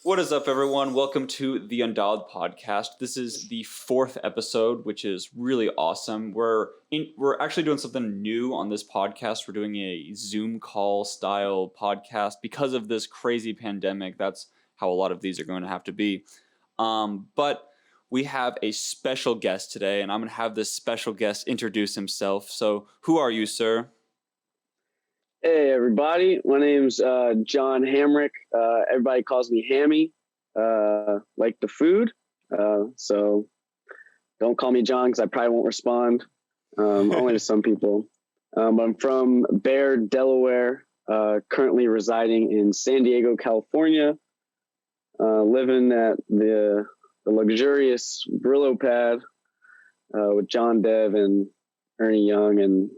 What is up, everyone? Welcome to the Undialed podcast. This is the fourth episode, which is really awesome. We're actually doing something new on this podcast. We're doing a Zoom call style podcast because of this crazy pandemic. That's how a lot of these are going to have to be. But we have a special guest today, and I'm going to have this special guest introduce himself. So, who are you, sir? Hey everybody, my name's Jon Hamrick. Everybody calls me Hammy, like the food. So don't call me John because I probably won't respond. Only to some people. I'm from Bear, Delaware. Currently residing in San Diego, California. Living at the luxurious Brillo pad with John Dev and Ernie Young and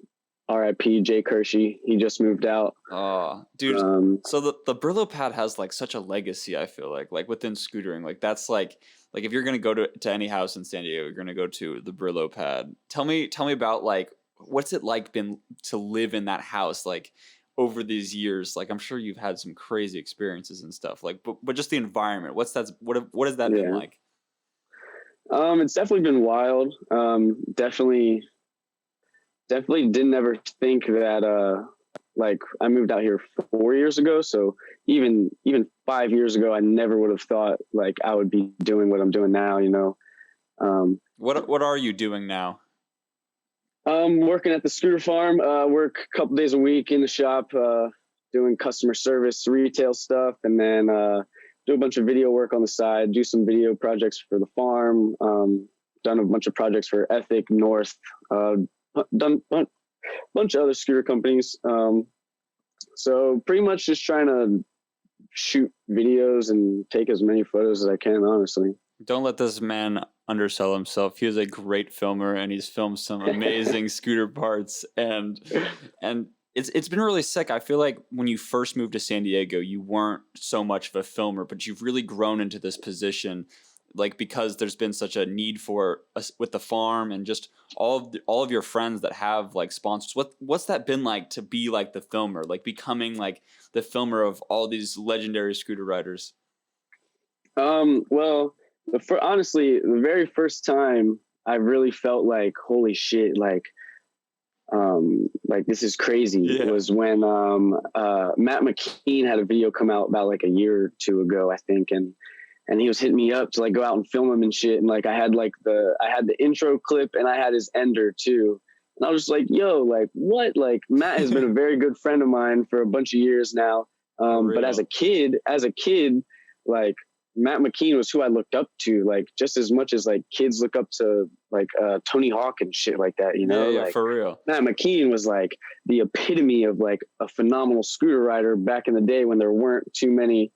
R.I.P. Jay Kershey. He just moved out. Oh, dude. So the Brillo pad has like such a legacy, I feel like within scootering. Like that's like if you're gonna go to any house in San Diego, you're gonna go to the Brillo pad. Tell me about like what's it like been to live in that house like over these years. Like I'm sure you've had some crazy experiences and stuff. Like but just the environment. What has that been like? It's definitely been wild. Definitely didn't ever think that like I moved out here 4 years ago. So even 5 years ago, I never would have thought like I would be doing what I'm doing now, you know. What are you doing now? Working at the scooter farm, work a couple days a week in the shop, doing customer service, retail stuff, and then do a bunch of video work on the side, do some video projects for the farm, done a bunch of projects for Ethic, North, done a bunch of other scooter companies. So pretty much just trying to shoot videos and take as many photos as I can, honestly. Don't let this man undersell himself. He is a great filmer and he's filmed some amazing scooter parts and it's been really sick. I feel like when you first moved to San Diego, you weren't so much of a filmer, but you've really grown into this position like because there's been such a need for us with the farm and just all of your friends that have like sponsors. What's that been like to be like the filmer, like becoming like the filmer of all these legendary scooter riders? Well, honestly, the very first time I really felt like, holy shit, like this is crazy was when Matt McKean had a video come out about like a year or two ago, I think, and he was hitting me up to like go out and film him and shit. And like I had the intro clip and I had his ender too. And I was just like, yo, like what? Like Matt has been a very good friend of mine for a bunch of years now. But as a kid, like Matt McKean was who I looked up to, like just as much as like kids look up to like Tony Hawk and shit like that, you know? Yeah, like, for real. Matt McKean was like the epitome of like a phenomenal scooter rider back in the day when there weren't too many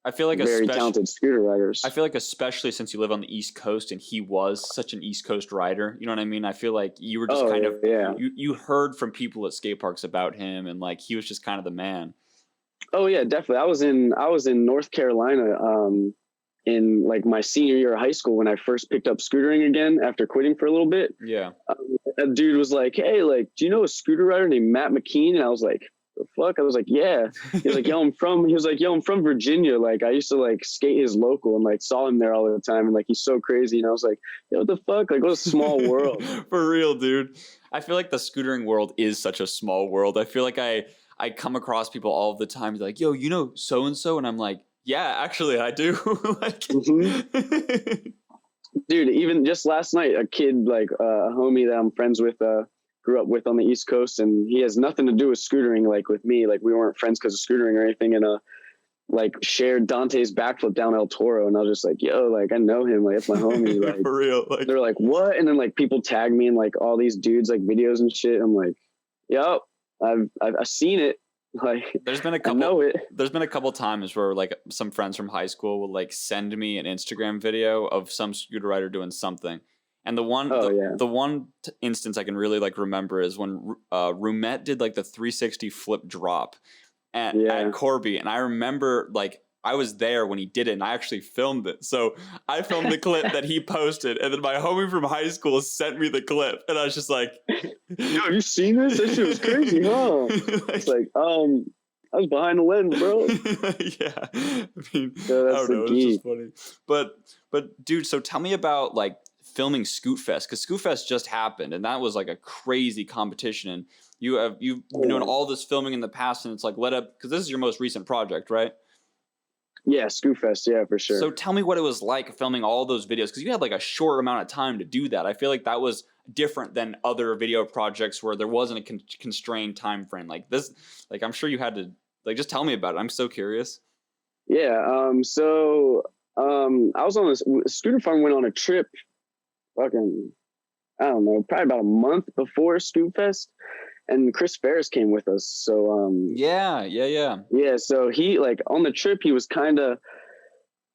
I feel like very talented scooter riders. I feel like especially since you live on the East Coast and he was such an East Coast rider, you know what I mean? I feel like you were just you heard from people at skate parks about him and like he was just kind of the man. Oh yeah, definitely. I was in North Carolina in like my senior year of high school when I first picked up scootering again after quitting for a little bit. Yeah. A dude was like, "Hey, like, do you know a scooter rider named Matt McKean?" And I was like, the fuck? I was like, yeah. He was like, yo, I'm from Virginia. Like I used to like skate his local and like saw him there all the time. And like, he's so crazy. And I was like, yo, what the fuck? Like what a small world. For real, dude. I feel like the scootering world is such a small world. I feel like I come across people all the time like, yo, you know, so-and-so. And I'm like, yeah, actually I do. Like, dude, even just last night, a kid, like a homie that I'm friends with, grew up with on the East Coast, and he has nothing to do with scootering like with me. Like we weren't friends because of scootering or anything, and like shared Dante's backflip down El Toro, and I was just like, yo, like I know him, like it's my homie. Like for real. Like, they're like, what? And then like people tag me in like all these dudes like videos and shit. I'm like, yo, I've seen it. Like there's been a couple times where like some friends from high school will like send me an Instagram video of some scooter rider doing something. And the one instance I can really like remember is when Rumet did like the 360 flip drop at Corby, and I remember like I was there when he did it, and I actually filmed it. So I filmed the clip that he posted, and then my homie from high school sent me the clip, and I was just like, "Yo, have you seen this? That shit was crazy, huh?" It's like, I was behind the lens, bro. Yeah, I mean, So I that's don't the know. It's key. just funny. But dude, so tell me about like filming Scootfest, because Scootfest just happened, and that was like a crazy competition. And you've been doing all this filming in the past, and it's like led up because this is your most recent project, right? Yeah, Scootfest, yeah, for sure. So tell me what it was like filming all those videos, because you had like a short amount of time to do that. I feel like that was different than other video projects where there wasn't a constrained time frame like this. Like I'm sure you had to like just tell me about it. I'm so curious. Yeah. I was on this Scooter Farm went on a trip fucking, I don't know, probably about a month before Scootfest, and Chris Ferris came with us. So Yeah. so he like on the trip he was kind of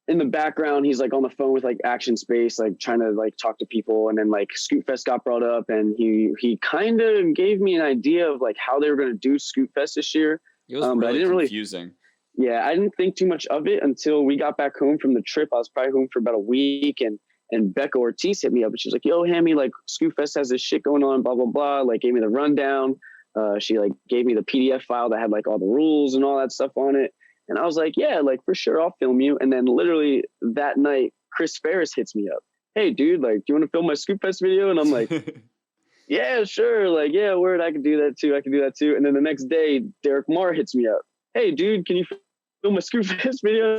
in the background. He's like on the phone with like Action Space, like trying to like talk to people, and then like Scootfest got brought up, and he kind of gave me an idea of like how they were going to do Scootfest this year. It was really confusing. I didn't think too much of it until we got back home from the trip. I was probably home for about a week, and Becca Ortiz hit me up, and she was like, "Yo, Hammy, like Scootfest has this shit going on, blah blah blah." Like gave me the rundown. She like gave me the PDF file that had like all the rules and all that stuff on it. And I was like, yeah, like for sure, I'll film you. And then literally that night, Chris Ferris hits me up. Hey, dude, like, do you want to film my Scootfest video? And I'm like, yeah, sure. Like, yeah, word, I can do that too. And then the next day, Derek Marr hits me up. Hey, dude, can you film my Scootfest video?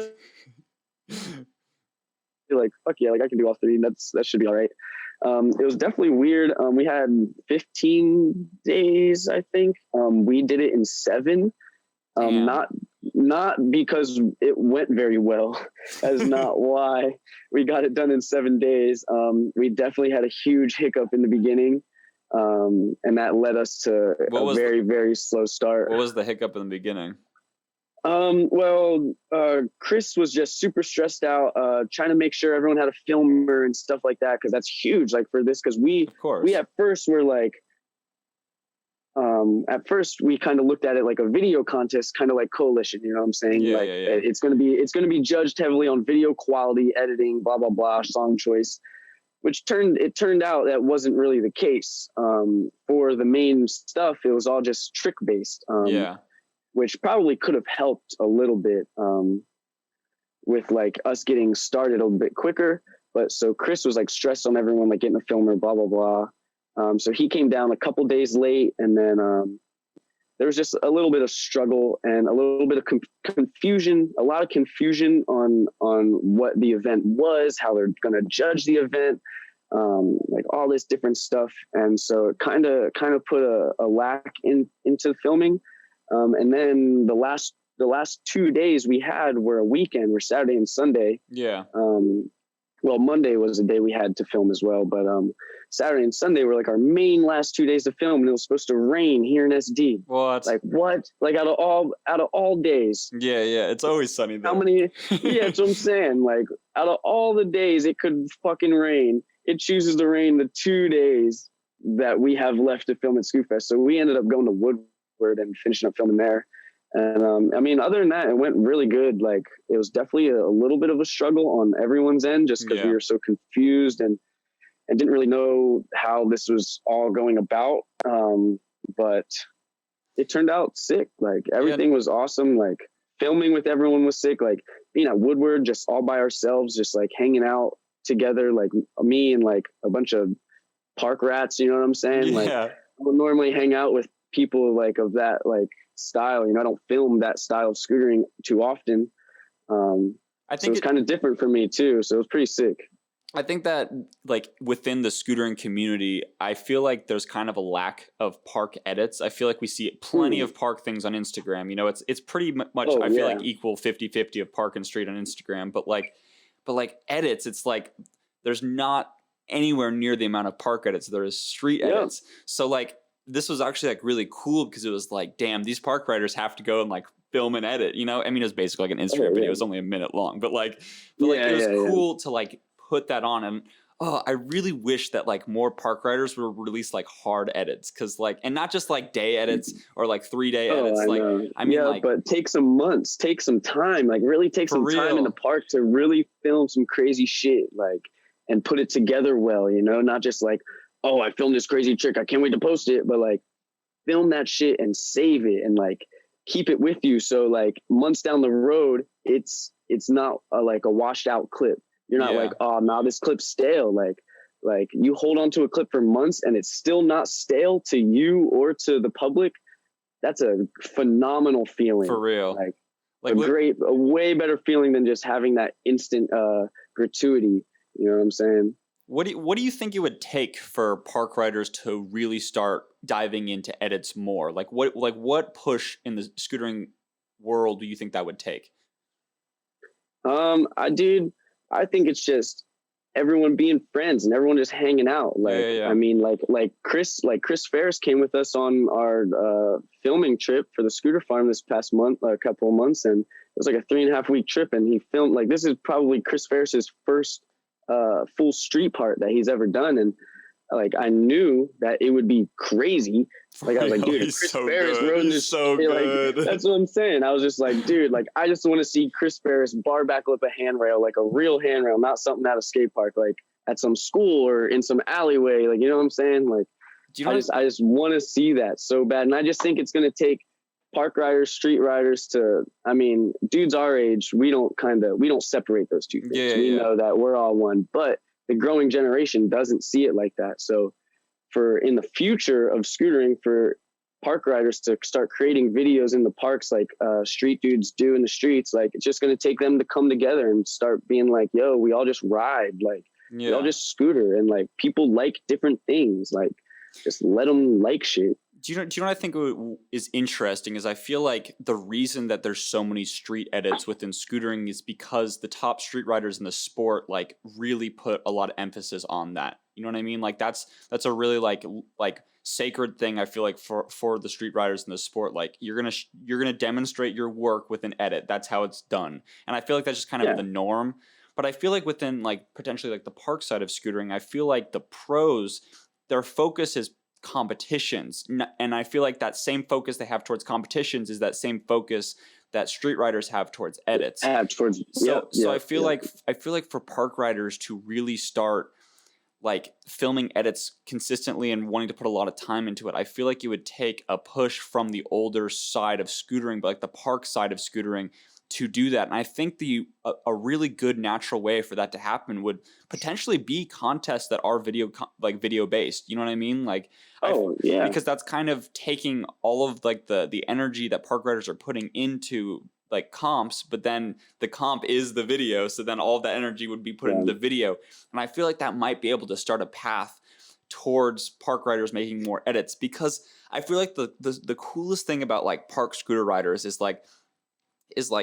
You're like, fuck yeah, like I can do all three. That should be all right. It was definitely weird. We had 15 days, I think. We did it in 7. Not because it went very well. That is not why we got it done in 7 days. We definitely had a huge hiccup in the beginning, and that led us to a very, very slow start. What was the hiccup in the beginning? Chris was just super stressed out, trying to make sure everyone had a filmer and stuff like that, because that's huge, like for this, because we at first were like, at first we kind of looked at it like a video contest, kind of like Coalition, you know what I'm saying? It's going to be judged heavily on video quality, editing, blah, blah, blah, song choice, which turned out that wasn't really the case. For the main stuff, it was all just trick based. Which probably could have helped a little bit, with like us getting started a little bit quicker. But so Chris was like stressed on everyone, like getting a filmer, blah, blah, blah. So he came down a couple days late, and then there was just a little bit of struggle and a little bit of confusion, a lot of confusion on what the event was, how they're going to judge the event, like all this different stuff. And so it kind of put a lack into filming. And then the last 2 days we had were a weekend, were Saturday and Sunday. Yeah. Well, Monday was the day we had to film as well, but Saturday and Sunday were like our main last 2 days to film, and it was supposed to rain here in SD. What? Like what? Like out of all days. Yeah, it's always sunny there. How many? Yeah, that's what I'm saying. Like out of all the days it could fucking rain, it chooses to rain the 2 days that we have left to film at Scootfest. So we ended up going to Woodward and finishing up filming there. And I mean, other than that, it went really good. Like it was definitely a little bit of a struggle on everyone's end, just because we were so confused and didn't really know how this was all going about. But it turned out sick. Like everything was awesome. Like filming with everyone was sick. Like being at Woodward, just all by ourselves, just like hanging out together, like me and like a bunch of park rats, you know what I'm saying? Like I would normally hang out with people like of that like style, you know. I don't film that style of scootering too often. I think so it's kind of different for me too, so it was pretty sick. I think that like within the scootering community, I feel like there's kind of a lack of park edits. I feel like we see plenty of park things on Instagram. You know, it's pretty much I feel like equal 50-50 of park and street on Instagram, but like edits, it's like there's not anywhere near the amount of park edits there is street edits. So like this was actually like really cool, because it was like, damn, these park riders have to go and like film and edit, you know? I mean, it was basically like an Instagram video. It was only a minute long, but it was cool to like put that on. And I really wish that like more park riders would release like hard edits, because like, and not just like day edits or like 3-day edits. I mean, but take some months, take some time, like really take some time in the park to really film some crazy shit, like, and put it together well, you know, not just like, oh, I filmed this crazy trick, I can't wait to post it, but like film that shit and save it and like keep it with you. So like months down the road, it's not like a washed out clip. You're not like, oh, now this clip's stale. Like you hold on to a clip for months and it's still not stale to you or to the public. That's a phenomenal feeling. For real. Like a way better feeling than just having that instant gratuity. You know what I'm saying? What do you think it would take for park riders to really start diving into edits more? Like what push in the scootering world do you think that would take? I think it's just everyone being friends and everyone just hanging out. Like, I mean, like Chris Ferris came with us on our filming trip for the scooter farm this past month, a couple of months, and it was like a 3.5 week trip. And he filmed, like, this is probably Chris Ferris's first full street part that he's ever done. And like, I knew that it would be crazy. Like, I was like, dude, Chris Ferris rode this so good. Like, that's what I'm saying. I was just like, dude, like, I just want to see Chris Ferris bar back up a handrail, like a real handrail, not something at a skate park, like at some school or in some alleyway. Like, you know what I'm saying? Like, I just want to see that so bad. And I just think it's going to take park riders, street riders to, I mean, dudes our age, we don't separate those two things. We know that we're all one, but the growing generation doesn't see it like that. So for in the future of scootering, for park riders to start creating videos in the parks like street dudes do in the streets, like it's just going to take them to come together and start being like, yo, we all just ride, like we all just scooter, and like people like different things, like just let them like shit. Do you know what I think is interesting is I feel like the reason that there's so many street edits within scootering is because the top street riders in the sport like really put a lot of emphasis on that. You know what I mean? Like that's a really like sacred thing I feel like for the street riders in the sport. Like you're gonna demonstrate your work with an edit. That's how it's done. And I feel like that's just kind of the norm. But I feel like within like potentially like the park side of scootering, I feel like the pros, their focus is competitions, and I feel like that same focus they have towards competitions is that same focus that street riders have towards edits. So I feel like for park riders to really start like filming edits consistently and wanting to put a lot of time into it, I feel like it would take a push from the older side of scootering, but like the park side of scootering, to do that. And I think a really good natural way for that to happen would potentially be contests that are video based. You know what I mean? Like, because that's kind of taking all of like the energy that park riders are putting into like comps, but then the comp is the video. So then all of that energy would be put into the video. And I feel like that might be able to start a path towards park riders making more edits, because I feel like the coolest thing about like park scooter riders is like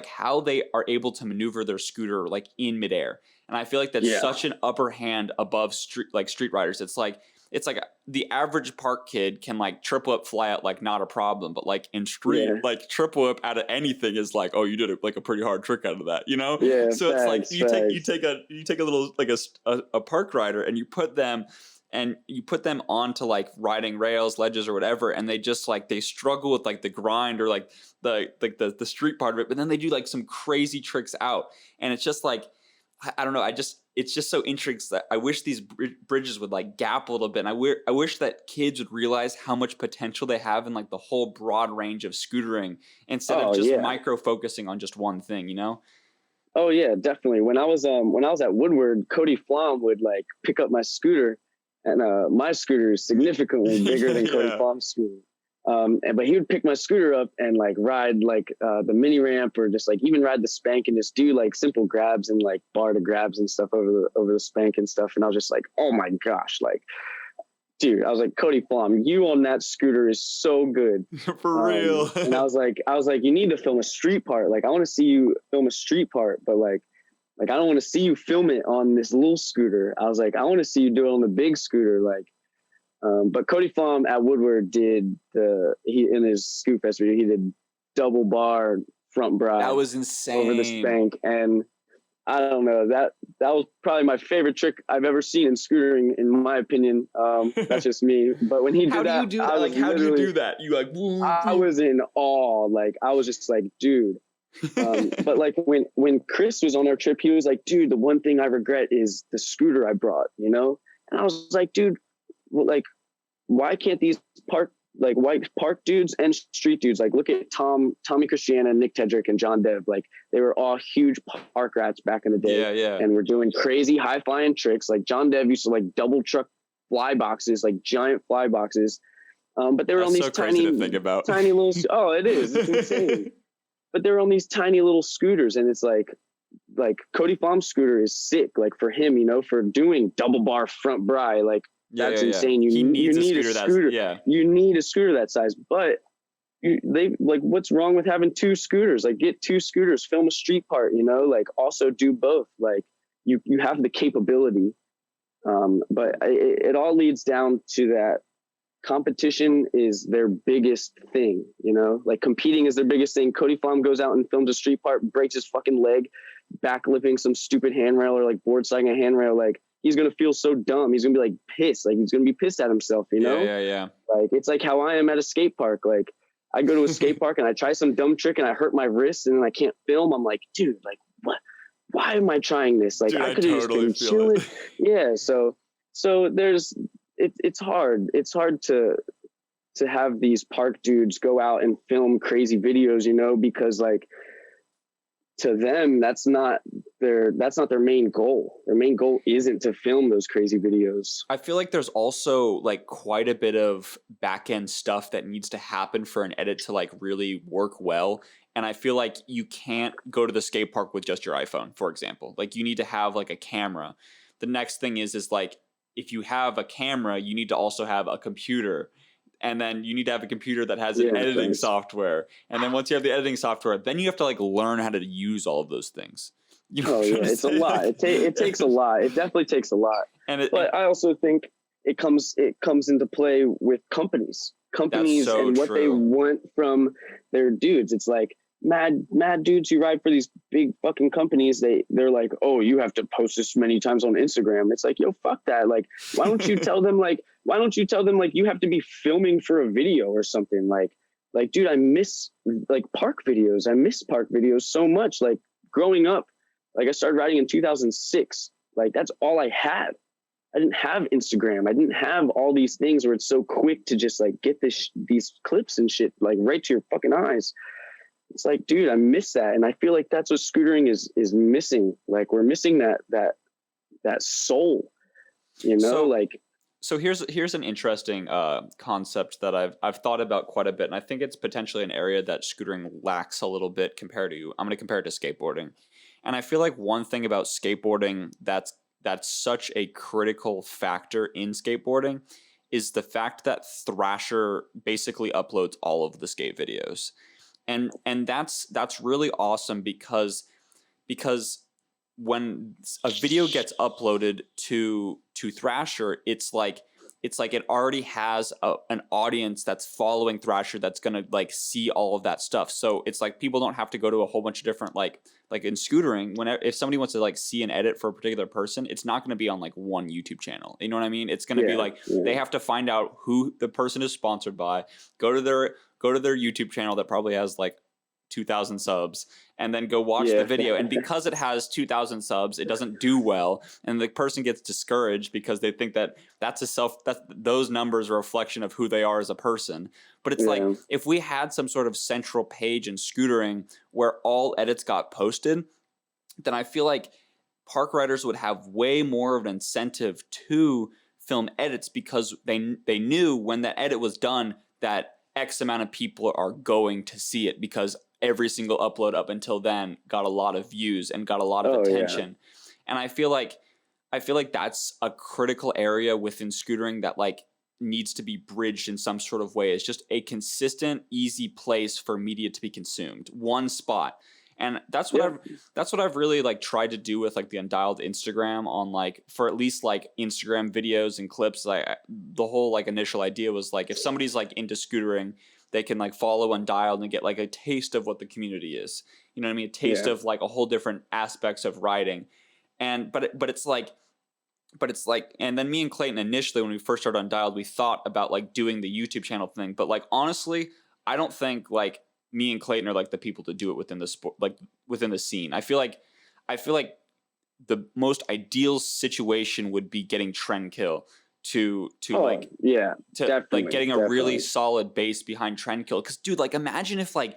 how they are able to maneuver their scooter like in midair. And I feel like that's such an upper hand above street riders. It's like the average park kid can like triple up, fly out, like not a problem. But like in street, like triple up out of anything is like, oh, you did like a pretty hard trick out of that, you know? Yeah. So it's like you take a little like a park rider and you put them onto like riding rails, ledges, or whatever, and they just like they struggle with like the grind or like the street part of it, but then they do like some crazy tricks out, and it's just like I don't know, it's just so interesting that I wish these bridges would like gap a little bit, and I wish that kids would realize how much potential they have in like the whole broad range of scootering instead of just micro focusing on just one thing, you know? Oh yeah, definitely. When I was at Woodward, Cody Flom would like pick up my scooter. And my scooter is significantly bigger than Cody Flom's scooter. But he would pick my scooter up and like ride like the mini ramp, or just like even ride the spank and just do like simple grabs and like bar to grabs and stuff over the spank and stuff. And I was just like, oh my gosh, like, dude, I was like, Cody Flom, you on that scooter is so good. For real. And I was like, you need to film a street part. Like, I want to see you film a street part, but like I don't want to see you film it on this little scooter. I was like, I want to see you do it on the big scooter. Like, but Cody Flom at Woodward did in his Scootfest video, he did double bar front bride. That was insane. Over the spank. And I don't know, that was probably my favorite trick I've ever seen in scootering, in my opinion. That's just me. But when he did that, how do you do that? You like, woo, I was in awe. Like, I was just like, dude. But like when Chris was on our trip, he was like, dude, the one thing I regret is the scooter I brought, you know? And I was like, dude, well, like, why can't these park like white park dudes and street dudes. Like look at Tommy Christiana, Nick Tedrick, and John Dev. Like they were all huge park rats back in the day. Yeah, yeah. And we're doing crazy high flying tricks. Like John Dev used to like double truck fly boxes, like giant fly boxes. But they were That's on these so crazy to think about. tiny little. Oh, it is. It's insane. But they were on these tiny little scooters, and it's like Cody Flom's scooter is sick. Like for him, you know, for doing double bar front bri, like that's insane. You need a scooter. You need a scooter that size. But they like, what's wrong with having two scooters? Like get two scooters, film a street part. You know, like also do both. Like you have the capability. But it all leads down to that. Competition is their biggest thing, you know, like competing is their biggest thing. Cody Flom goes out and films a street part, breaks his fucking leg, backlipping some stupid handrail or like board sliding a handrail. Like he's going to feel so dumb. He's gonna be like pissed. Like he's going to be pissed at himself, you know? Yeah. Like, it's like how I am at a skate park. Like I go to a skate park and I try some dumb trick and I hurt my wrist and then I can't film. I'm like, dude, like what? Why am I trying this? Like, dude, I could have totally just been chilling. Yeah. So there's, it's hard. It's hard to have these park dudes go out and film crazy videos, you know, because like to them, that's not their main goal. Their main goal isn't to film those crazy videos. I feel like there's also like quite a bit of back end stuff that needs to happen for an edit to like really work well. And I feel like you can't go to the skate park with just your iPhone, for example. Like you need to have like a camera. The next thing is like, if you have a camera, you need to also have a computer. And then you need to have a computer that has an editing software. And then once you have the editing software, then you have to like learn how to use all of those things. You know it's a lot. It takes a lot. It definitely takes a lot. But I also think it comes into play with companies and what they want from their dudes. It's like, mad dudes who ride for these big fucking companies, they're like, oh, you have to post this many times on Instagram. It's like, yo, fuck that. Like, why don't you tell them like you have to be filming for a video or something? Like dude, I miss like park videos. I miss park videos so much. Like growing up, like I started riding in 2006. Like that's all I had. I didn't have Instagram. I didn't have all these things where it's so quick to just like get these clips and shit like right to your fucking eyes. It's like, dude, I miss that. And I feel like that's what scootering is missing. Like we're missing that soul, you know, So here's an interesting concept that I've thought about quite a bit. And I think it's potentially an area that scootering lacks a little bit compared to, I'm going to compare it to skateboarding. And I feel like one thing about skateboarding that's such a critical factor in skateboarding is the fact that Thrasher basically uploads all of the skate videos. And that's really awesome because when a video gets uploaded to Thrasher, it's like it already has an audience that's following Thrasher that's gonna like see all of that stuff. So it's like people don't have to go to a whole bunch of different like in scootering. If somebody wants to like see an edit for a particular person, it's not going to be on like one YouTube channel. You know what I mean? It's going to be like they have to find out who the person is sponsored by. Go to their YouTube channel that probably has like 2,000 subs, and then go watch the video. And because it has 2,000 subs, it doesn't do well, and the person gets discouraged because they think that those numbers are a reflection of who they are as a person. But it's like if we had some sort of central page in scootering where all edits got posted, then I feel like park riders would have way more of an incentive to film edits because they knew when that edit was done that X amount of people are going to see it because every single upload up until then got a lot of views and got a lot of attention. And I feel like that's a critical area within scootering that like needs to be bridged in some sort of way. It's just a consistent, easy place for media to be consumed. One spot. And that's what I've really like tried to do with like the Undialed Instagram on like for at least like Instagram videos and clips. Like the whole like initial idea was like if somebody's like into scootering, they can like follow Undialed and get like a taste of what the community is. You know what I mean? A taste of like a whole different aspects of riding. And but it's like and then me and Clayton initially when we first started Undialed, we thought about like doing the YouTube channel thing. But like honestly, I don't think like me and Clayton are like the people to do it within the sport, like within the scene. I feel like the most ideal situation would be getting Trend Kill to yeah, to definitely, like getting a definitely. really solid base behind Trendkill. Because dude, like imagine if like,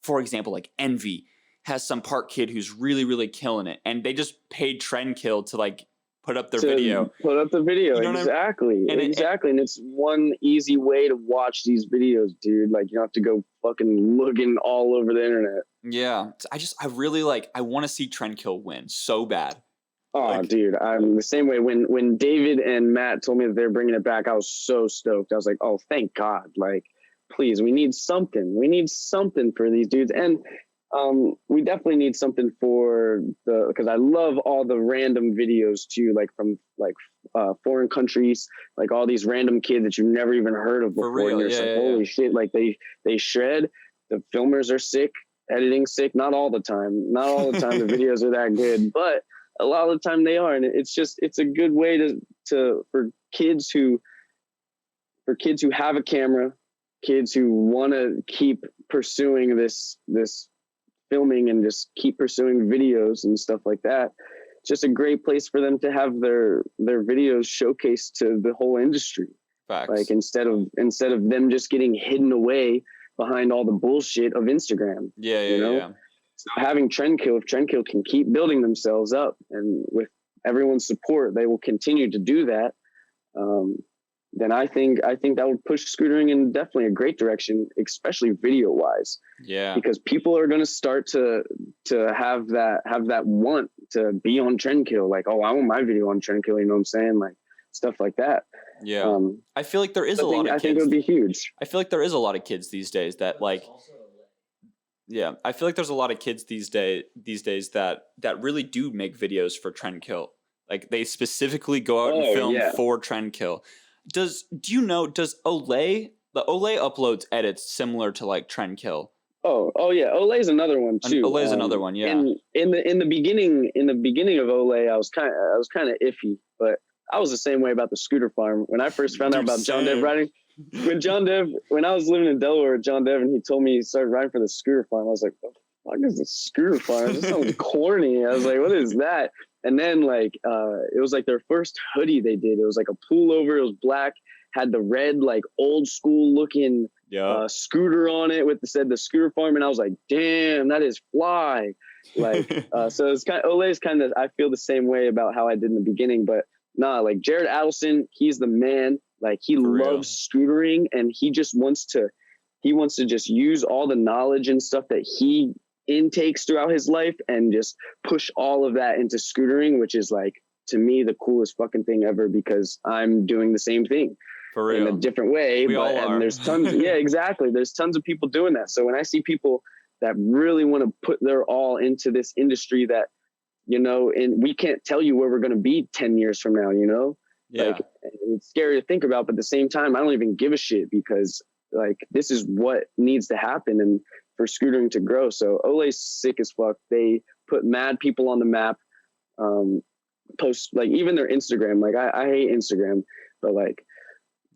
for example, like Envy has some park kid who's really, really killing it, and they just paid Trendkill to like put up their video. Put up the video. You know what Exactly. And exactly. And it's one easy way to watch these videos, dude. Like you don't have to go fucking looking all over the internet. Yeah. I really like, I want to see Trendkill win so bad. Oh, Like, dude, I'm the same way. When David and Matt told me that they're bringing it back, I was so stoked. I was like, oh, thank God. Like, please, we need something. We need something for these dudes. And we definitely need something for because I love all the random videos too, like from like foreign countries, like all these random kids that you've never even heard of before. For real, and you're just like, holy shit, like they shred. The filmers are sick, editing sick. Not all the time. Not all the time the videos are that good, but a lot of the time they are. And it's a good way for kids who have a camera, kids who want to keep pursuing this filming and just keep pursuing videos and stuff like that. It's just a great place for them to have their videos showcased to the whole industry. Facts. Like instead of them just getting hidden away behind all the bullshit of Instagram. Yeah. So having Trendkill, if Trendkill can keep building themselves up, and with everyone's support, they will continue to do that. Then I think that would push Scootering in definitely a great direction, especially video wise. Yeah. Because people are going to start to have that want to be on Trendkill. Like, oh, I want my video on Trendkill. You know what I'm saying? Like stuff like that. Yeah. I feel like there is a lot of kids. I think it would be huge. I feel like there is a lot of kids these days that like. Yeah, I feel like there's a lot of kids these days that really do make videos for Trendkill. Like they specifically go out and film for Trendkill. Do you know? Does Olay uploads edits similar to like Trendkill? Oh yeah, Olay's another one too. Olay's another one, yeah. In the beginning of Olay, I was kind of iffy, but I was the same way about the scooter farm when I first found out about John Dev riding. When I was living in Delaware with John Dev, and he told me he started riding for the scooter farm, I was like, what the fuck is the scooter farm? This sounds corny. I was like, what is that? And then like it was like their first hoodie they did. It was like a pullover. It was black, had the red like old school looking scooter on it with the scooter farm, and I was like, damn, that is fly. Like so it's kind of Olay's kind of, I feel the same way about how I did in the beginning, but nah, like Jared Adelson, he's the man. Like he loves scootering, and he wants to just use all the knowledge and stuff that he intakes throughout his life and just push all of that into scootering, which is like, to me, the coolest fucking thing ever, because I'm doing the same thing in a different way. And there's tons, exactly. There's tons of people doing that. So when I see people that really want to put their all into this industry that, and we can't tell you where we're going to be 10 years from now, like it's scary to think about, but at the same time, I don't even give a shit, because like, this is what needs to happen and for scootering to grow. So Olay's sick as fuck. They put mad people on the map, post like even their Instagram. Like I hate Instagram, but like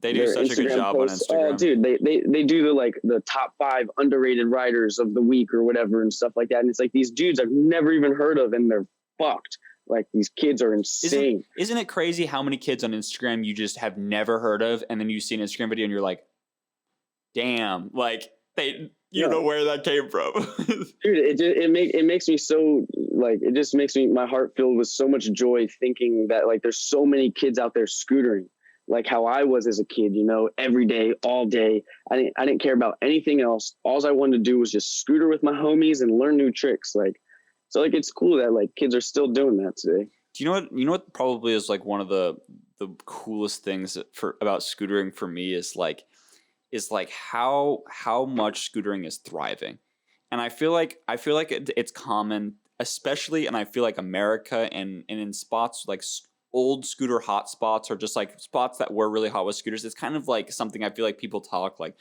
they do such a good job on Instagram. Oh, dude, they do the top 5 underrated riders of the week or whatever and stuff like that. And it's like these dudes I've never even heard of, and they're fucked. Like these kids are insane. Isn't it crazy how many kids on Instagram you just have never heard of, and then you see an Instagram video and you're like, damn, like you don't know where that came from. Dude, it makes me so, like, it just makes my heart filled with so much joy thinking that like there's so many kids out there scootering like how I was as a kid, every day, all day. I didn't care about anything else. All I wanted to do was just scooter with my homies and learn new tricks. Like, so like it's cool that like kids are still doing that today. Do you know what probably is like one of the coolest things about scootering for me is like how much scootering is thriving. And I feel like it's common, especially, and I feel like America and in spots like old scooter hot spots, or just like spots that were really hot with scooters. It's kind of like something I feel like people talk like,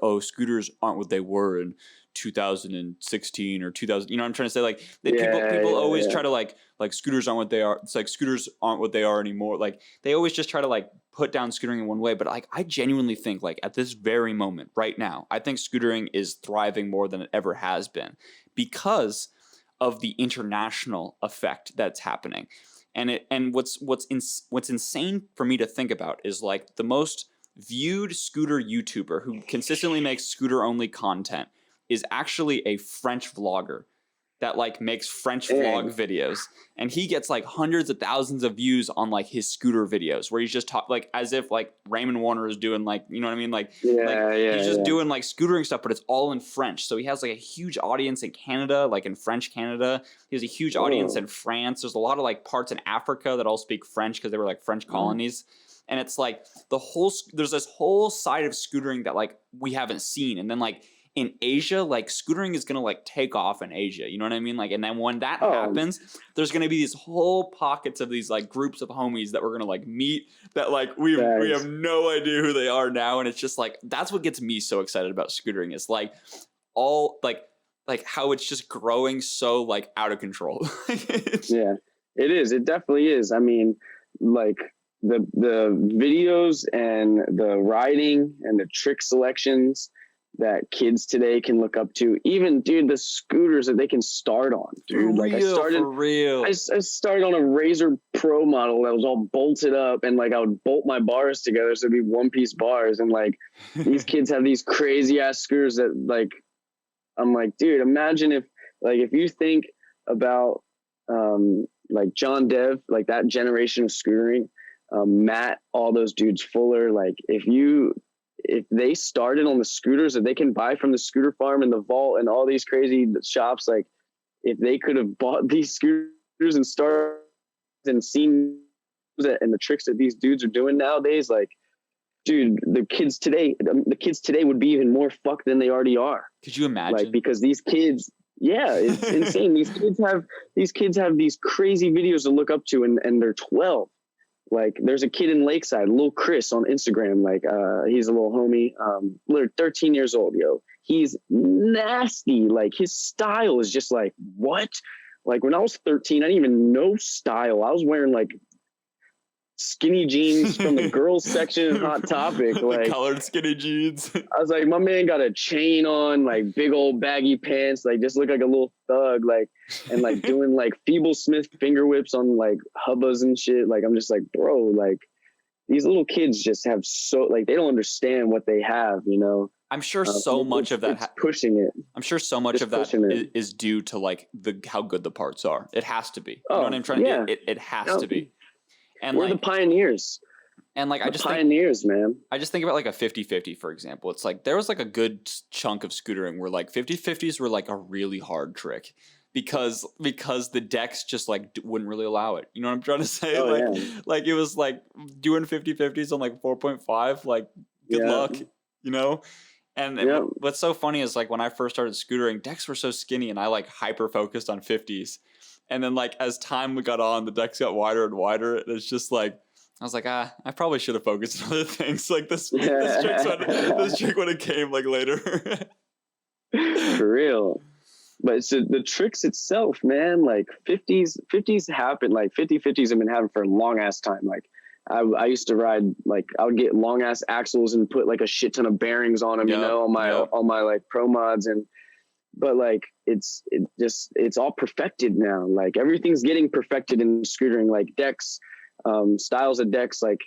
oh, scooters aren't what they were in 2016 or 2000. You know what I'm trying to say? Like people always try to like scooters aren't what they are. It's like scooters aren't what they are anymore. Like they always just try to like put down scootering in one way. But like I genuinely think like at this very moment right now, I think scootering is thriving more than it ever has been because of the international effect that's happening. And what's insane for me to think about is like the most viewed scooter YouTuber who consistently makes scooter only content is actually a French vlogger that like makes French vlog videos, and he gets like hundreds of thousands of views on like his scooter videos where he's just like as if like Raymond Warner is doing like, you know what I mean, like he's just doing like scootering stuff, but it's all in French. So he has like a huge audience in Canada, like in French Canada. He has a huge audience in France. There's a lot of like parts in Africa that all speak French because they were like French colonies. And it's like there's this whole side of scootering that like we haven't seen, and then like in Asia, like scootering is gonna like take off in Asia, you know what I mean? Like, and then when that happens, there's gonna be these whole pockets of these like groups of homies that we're gonna like meet that like we have no idea who they are now, and it's just like that's what gets me so excited about scootering is like all like how it's just growing so like out of control. Yeah, it is. It definitely is. I mean, like the videos and the riding and the trick selections that kids today can look up to, even dude, the scooters that they can start on, dude. Like I started on a Razor Pro model that was all bolted up, and like I would bolt my bars together so it'd be one piece bars, and like these kids have these crazy ass scooters that like I'm like, dude, imagine if you think about like John Dev, like that generation of scootering, Matt, all those dudes, Fuller, like if they started on the scooters that they can buy from the scooter farm and the vault and all these crazy shops, like if they could have bought these scooters and started and seen that and the tricks that these dudes are doing nowadays, like, dude, the kids today would be even more fucked than they already are. Could you imagine? Like, because these kids, yeah, it's insane. These kids have these crazy videos to look up to, and they're 12. Like there's a kid in Lakeside, little Chris on Instagram. Like he's a little homie, 13 years old, yo. He's nasty. Like his style is just like, what? Like when I was 13, I didn't even know style. I was wearing like skinny jeans from the girls section in Hot Topic, like colored skinny jeans. I was like, my man got a chain on, like big old baggy pants, like just look like a little thug, like, and like doing like Feeble Smith finger whips on like hubbas and shit. Like I'm just like, bro, like these little kids just have like they don't understand what they have, you know. I'm sure so much of that pushing it. I'm sure so much of that is due to like how good the parts are. It has to be. You know what I'm trying? Yeah. It has to be. And we're the pioneers. And like, man. I just think about like a 50-50, for example. It's like, there was like a good chunk of scootering where like 50-50s were like a really hard trick because the decks just like wouldn't really allow it. You know what I'm trying to say? Like it was like doing 50-50s on like 4.5, like good luck, you know? And what's so funny is like when I first started scootering, decks were so skinny and I like hyper focused on 50s. And then like as time got on, the decks got wider and wider. And it's just like, I was like, I probably should have focused on other things. Like this trick would have came like later. For real. But so the tricks itself, man, like 50s happen, like 50-50s have been happening for a long ass time. Like I used to ride, like I would get long ass axles and put like a shit ton of bearings on them, you know, on my like pro mods. But like it's all perfected now. Like everything's getting perfected in scootering, like decks, styles of decks, like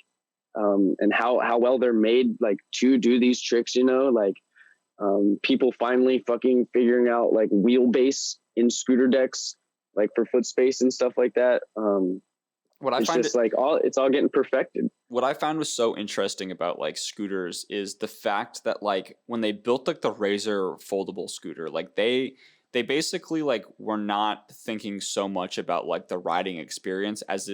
and how well they're made, like to do these tricks, you know, like people finally fucking figuring out like wheelbase in scooter decks, like for foot space and stuff like that. It's all getting perfected. What I found was so interesting about like scooters is the fact that like when they built like the Razor foldable scooter, like they basically like were not thinking so much about like the riding experience as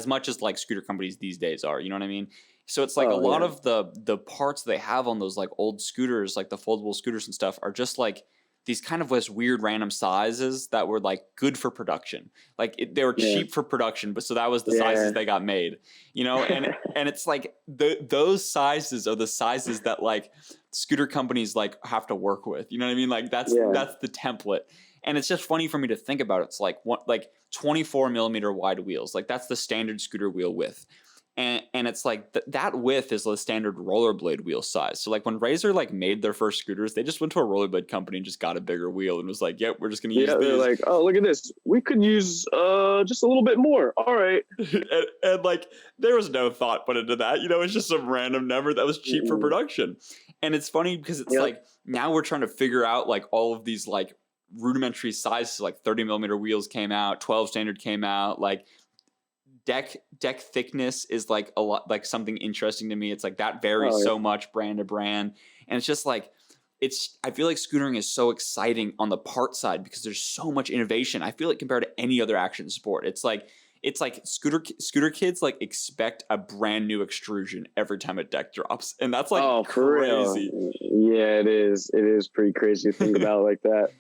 much as like scooter companies these days are, you know what I mean? So it's like a lot of the parts they have on those like old scooters, like the foldable scooters and stuff, are just like these kind of this weird random sizes that were like good for production. Like they were cheap for production, but so that was the sizes they got made, you know? And it's like those sizes are the sizes that like scooter companies like have to work with, you know what I mean? Like that's the template. And it's just funny for me to think about. It's like 24 millimeter wide wheels. Like that's the standard scooter wheel width. And it's like that width is the standard rollerblade wheel size. So like when Razor like made their first scooters, they just went to a rollerblade company and just got a bigger wheel and was like, "Yep, we're just gonna use Yeah, they're these." like, oh, look at this. We could use just a little bit more. All right. And like there was no thought put into that. It's just some random number that was cheap for production. And it's funny because it's like now we're trying to figure out like all of these like rudimentary sizes. Like 30mm wheels came out, 12 standard came out, like deck thickness is like a lot, like something interesting to me. It's like that varies so much brand to brand, and it's just like I feel like scootering is so exciting on the part side because there's so much innovation. I feel like compared to any other action sport, it's like scooter kids like expect a brand new extrusion every time a deck drops, and that's like crazy. Yeah, it is pretty crazy to think about like that.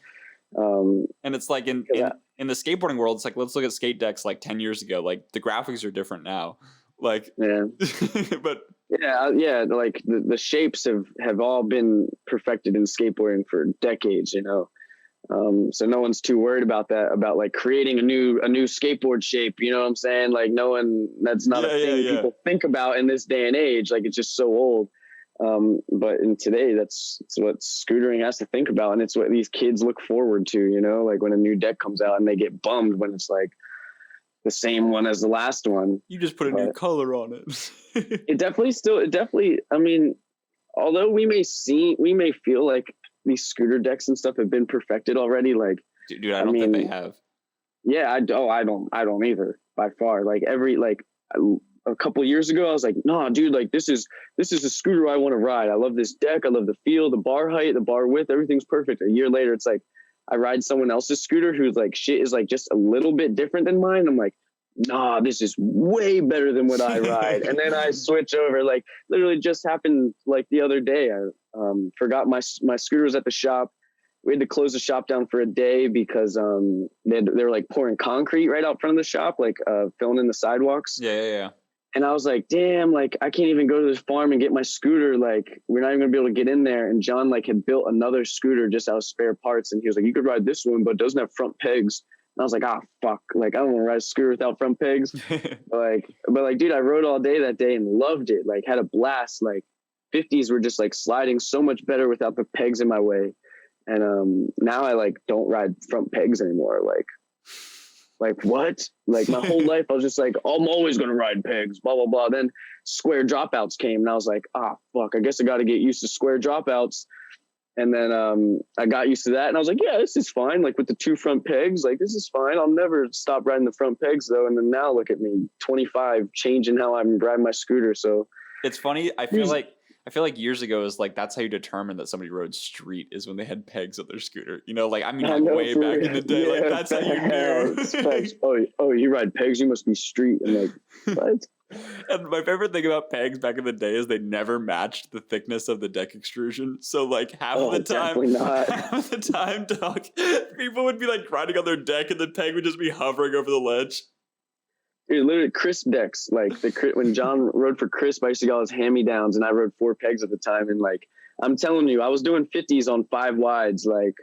And it's like in the skateboarding world, it's like, let's look at skate decks like 10 years ago. Like the graphics are different now. Like, yeah, but yeah, like the shapes have all been perfected in skateboarding for decades, so no one's too worried about that, about like creating a new skateboard shape. You know what I'm saying? Like that's not a thing people think about in this day and age. Like it's just so old. But in today, it's what scootering has to think about, and it's what these kids look forward to, like when a new deck comes out and they get bummed when it's like the same one as the last one. You just put a new color on it. it definitely, I mean, although we may feel like these scooter decks and stuff have been perfected already, like dude, I don't think they have. Yeah, I don't either, by far. Like a couple of years ago, I was like, no, dude, like this is a scooter I want to ride. I love this deck. I love the feel, the bar height, the bar width, everything's perfect. A year later, it's like I ride someone else's scooter who's like shit is like just a little bit different than mine. I'm like, nah, this is way better than what I ride. And then I switch over. Like literally just happened like the other day. I forgot my scooter was at the shop. We had to close the shop down for a day because they were like pouring concrete right out front of the shop, like filling in the sidewalks. Yeah. And I was like, damn, like I can't even go to this farm and get my scooter. Like we're not even gonna be able to get in there. And John like had built another scooter just out of spare parts. And he was like, you could ride this one, but it doesn't have front pegs. And I was like, fuck. Like I don't want to ride a scooter without front pegs. but dude, I rode all day that day and loved it. Like had a blast. Like 50s were just like sliding so much better without the pegs in my way. And now I like don't ride front pegs anymore. Like what? Like my whole life I was just like, I'm always gonna ride pegs, blah blah blah. Then square dropouts came and I was like, fuck, I guess I gotta get used to square dropouts. And then I got used to that and I was like, yeah, this is fine. Like with the 2 front pegs, like this is fine. I'll never stop riding the front pegs though. And then now look at me, 25, changing how I'm riding my scooter. So it's funny. I feel like years ago is like that's how you determine that somebody rode street is when they had pegs on their scooter. Like I mean like way back in the day. Like that's how you knew. Oh, you ride pegs, you must be street. I'm like, what? And my favorite thing about pegs back in the day is they never matched the thickness of the deck extrusion. So like half of the time, dog, people would be like riding on their deck and the peg would just be hovering over the ledge. Dude, literally crisp decks. Like when John rode for Crisp, I used to get all his hand-me-downs and I rode 4 pegs at the time. And like, I'm telling you, I was doing 50s on 5 wides, like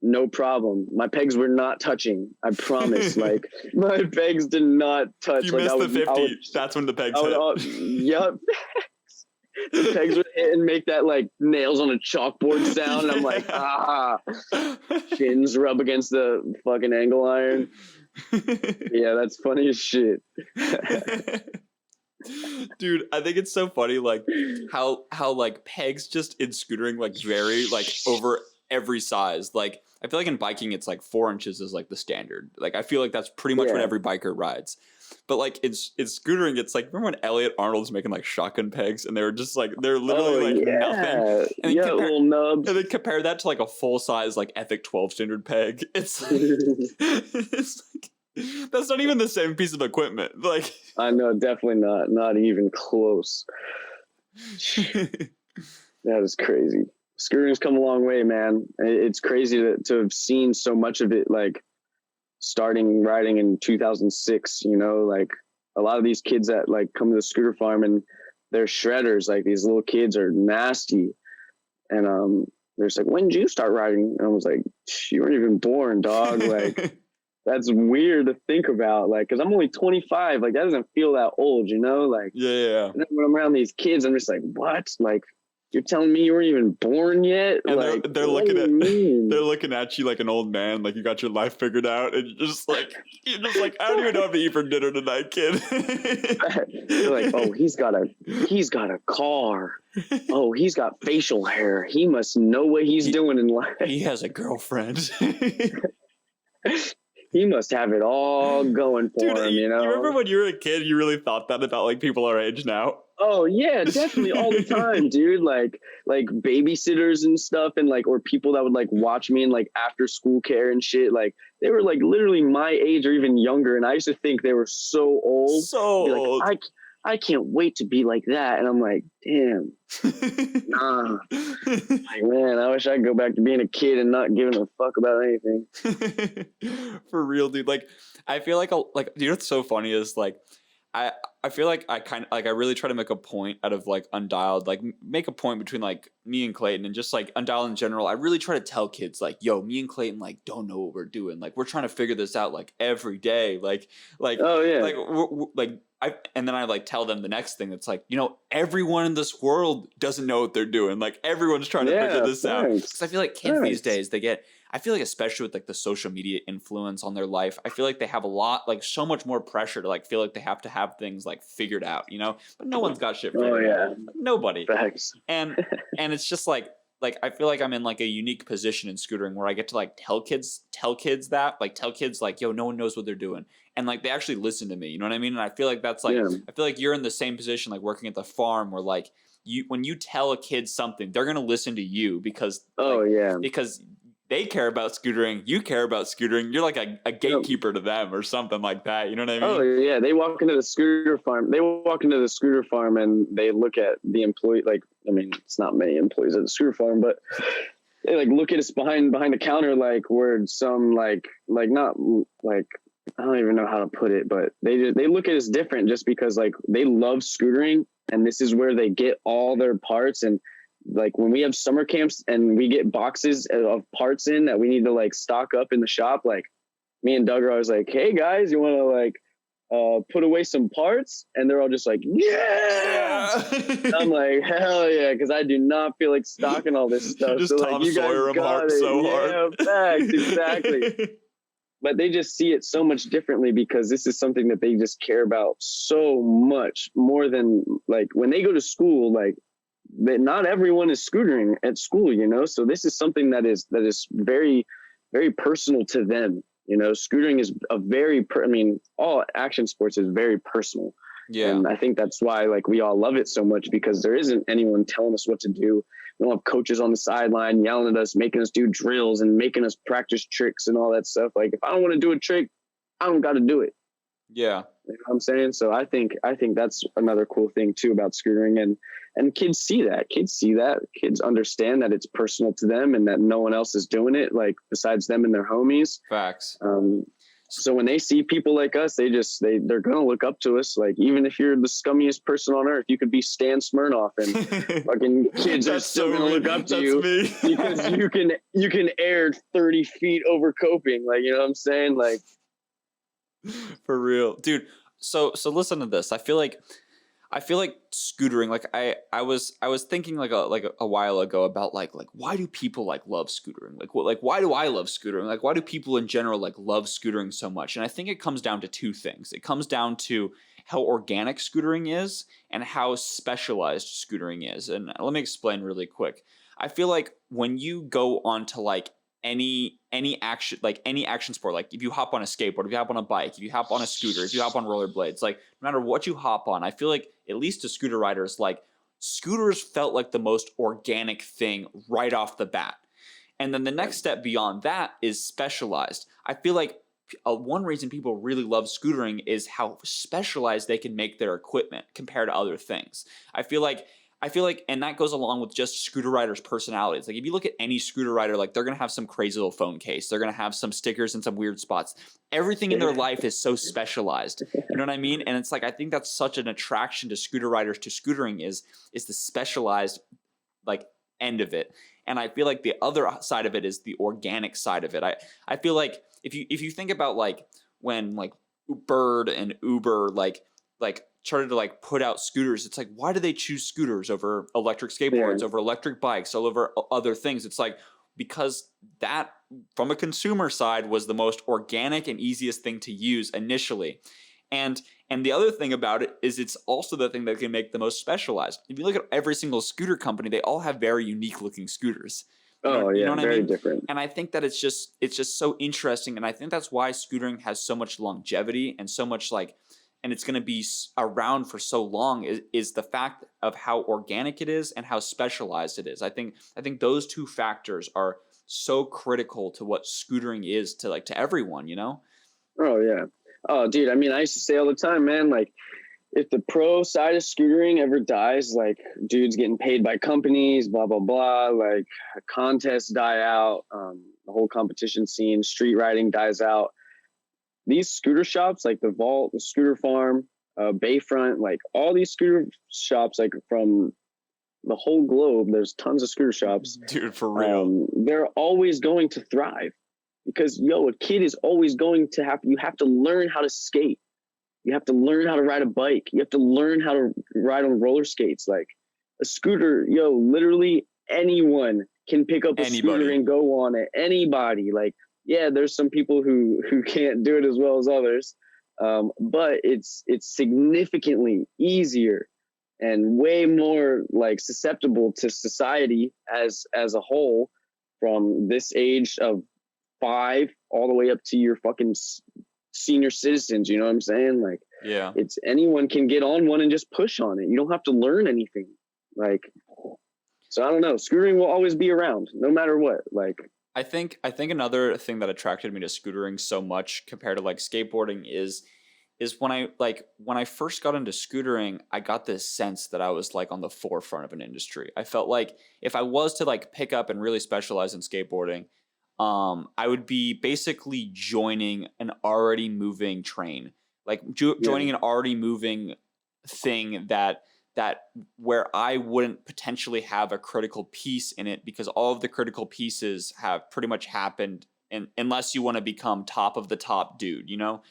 no problem. My pegs were not touching. I promise. Like my pegs did not touch. If you missed the 50, that's when the pegs hit. Yep. The pegs would hit and make that like nails on a chalkboard sound. And I'm like, shins rub against the fucking angle iron. Yeah, that's funny as shit. Dude, I think it's so funny like how like pegs just in scootering like vary like over every size. Like I feel like in biking it's like 4 inches is like the standard. Like I feel like that's pretty much what every biker rides. But like it's scootering, it's like, remember when Elliot Arnold's making like shotgun pegs and they were just like they're literally nothing. And little nubs. And then compare that to like a full size like Ethic 12 standard peg. It's like, it's like that's not even the same piece of equipment. Like I know, definitely not even close. That is crazy. Scootering's come a long way, man. It's crazy to have seen so much of it, like starting riding in 2006, like a lot of these kids that like come to the scooter farm and they're shredders. Like these little kids are nasty. And they're just like, when did you start riding? And I was like, you weren't even born, dog. Like that's weird to think about. Like, cause I'm only 25. Like that doesn't feel that old, you know? Like, Yeah. and then when I'm around these kids, I'm just like, what? Like, you're telling me you weren't even born yet? And like, they're what do looking you at mean? they're looking at you like an old man, like you got your life figured out, and you're just like I don't even know if to eat for dinner tonight, kid. They're like, oh, he's got a car. Oh, he's got facial hair. He must know what he's doing in life. He has a girlfriend. He must have it all going for Dude, him, you know? You remember when you were a kid, you really thought that about like people our age now? Oh yeah, definitely all the time, dude. Like babysitters and stuff, and like, or people that would like watch me in like after school care and shit. Like they were like literally my age or even younger, and I used to think they were so old. So old. Like, I can't wait to be like that. And I'm like, damn, nah. Like, man, I wish I could go back to being a kid and not giving a fuck about anything. For real, dude. Like, I feel like, dude, what's so funny is like, I feel like I kind of like I really try to make a point out of like Undialed, like make a point between like me and Clayton and just like Undialed in general. I really try to tell kids like, yo, me and Clayton like don't know what we're doing. Like we're trying to figure this out like every day. Like oh yeah, like and then I like tell them the next thing. It's like, you know, everyone in this world doesn't know what they're doing. Like everyone's trying to figure this out. Because I feel like kids these days I feel like especially with like the social media influence on their life, I feel like they have a lot, like so much more pressure to like feel like they have to have things like figured out, you know? But no one's got shit figured out. Nobody. Facts. And it's just like I feel like I'm in like a unique position in scootering where I get to like tell kids that, like tell kids like, yo, no one knows what they're doing. And like they actually listen to me, you know what I mean? And I feel like that's like I feel like you're in the same position like working at the farm where like when you tell a kid something, they're gonna listen to you because because they care about scootering, you care about scootering, you're like a gatekeeper to them or something like that. You know what I mean? Oh yeah, they walk into the scooter farm. And they look at the employee. Like, I mean, it's not many employees at the scooter farm, but they like look at us behind the counter, like we're some like not like, I don't even know how to put it, but they look at us different just because like they love scootering and this is where they get all their parts. And like when we have summer camps and we get boxes of parts in that we need to like stock up in the shop, like me and Doug are always like, hey guys, you want to like put away some parts? And they're all just like, yeah. I'm like, hell yeah, because I do not feel like stocking all this stuff. Just so Tom like, you Sawyer guys got it. so hard. Facts, exactly. But they just see it so much differently because this is something that they just care about so much more than like when they go to school, like that not everyone is scootering at school, you know? So this is something that is very, very personal to them. You know, scootering is a very, all action sports is very personal. Yeah. And I think that's why like we all love it so much because there isn't anyone telling us what to do. We don't have coaches on the sideline yelling at us, making us do drills and making us practice tricks and all that stuff. Like if I don't want to do a trick, I don't got to do it. Yeah. You know what I'm saying? So I think that's another cool thing too about scootering, and kids see that. Kids understand that it's personal to them and that no one else is doing it like besides them and their homies. Facts. So when they see people like us, they're gonna look up to us. Like even if you're the scummiest person on earth, you could be Stan Smirnoff, and fucking kids are still gonna look up to you because you can air 30 feet over coping. Like, you know what I'm saying? Like, for real, dude. So listen to this. I feel like scootering, like I was thinking like a while ago about like why do people like love scootering? Like why do I love scootering? Like why do people in general like love scootering so much? And I think it comes down to two things. It comes down to how organic scootering is and how specialized scootering is. And let me explain really quick. I feel like when you go onto like any action sport, like if you hop on a skateboard, if you hop on a bike, if you hop on a scooter, if you hop on rollerblades, like no matter what you hop on, I feel like at least to scooter riders, like scooters felt like the most organic thing right off the bat. And then the next step beyond that is specialized. I feel like one reason people really love scootering is how specialized they can make their equipment compared to other things. I feel like, and that goes along with just scooter riders' personalities. Like if you look at any scooter rider, like they're going to have some crazy little phone case. They're going to have some stickers in some weird spots. Everything in their life is so specialized. You know what I mean? And it's like, I think that's such an attraction to scooter riders to scootering is the specialized like end of it. And I feel like the other side of it is the organic side of it. I feel like if you think about like when like Bird and Uber like started to like put out scooters, it's like, why do they choose scooters over electric Yeah. skateboards, over electric bikes, all over other things? It's like, because that, from a consumer side, was the most organic and easiest thing to use initially. And the other thing about it is it's also the thing that can make the most specialized. If you look at every single scooter company, they all have very unique looking scooters. Oh You yeah, know what I very mean? different. And I think that it's just so interesting, and I think that's why scootering has so much longevity and so much like, and it's going to be around for so long, is the fact of how organic it is and how specialized it is. I think those two factors are so critical to what scootering is to like to everyone, you know? Oh yeah. Oh dude, I mean, I used to say all the time, man, like if the pro side of scootering ever dies, like dudes getting paid by companies, blah blah blah, like contests die out, the whole competition scene, street riding dies out. These scooter shops, like the Vault, the Scooter Farm, Bayfront, like all these scooter shops, like from the whole globe, there's tons of scooter shops. Dude, for real. They're always going to thrive because a kid is always going to you have to learn how to skate. You have to learn how to ride a bike. You have to learn how to ride on roller skates. Like a scooter, literally anyone can pick up a scooter and go on it. Anybody. Like, yeah, there's some people who can't do it as well as others. But it's significantly easier and way more like susceptible to society as a whole, from this age of 5 all the way up to your fucking senior citizens. You know what I'm saying? Like, yeah, it's anyone can get on one and just push on it. You don't have to learn anything. Like, so I don't know. Scootering will always be around no matter what. Like, I think another thing that attracted me to scootering so much compared to like skateboarding is when I first got into scootering, I got this sense that I was like on the forefront of an industry. I felt like if I was to like pick up and really specialize in skateboarding, I would be basically joining an already moving train, like joining an already moving thing that where I wouldn't potentially have a critical piece in it, because all of the critical pieces have pretty much happened, and unless you want to become top of the top dude, you know?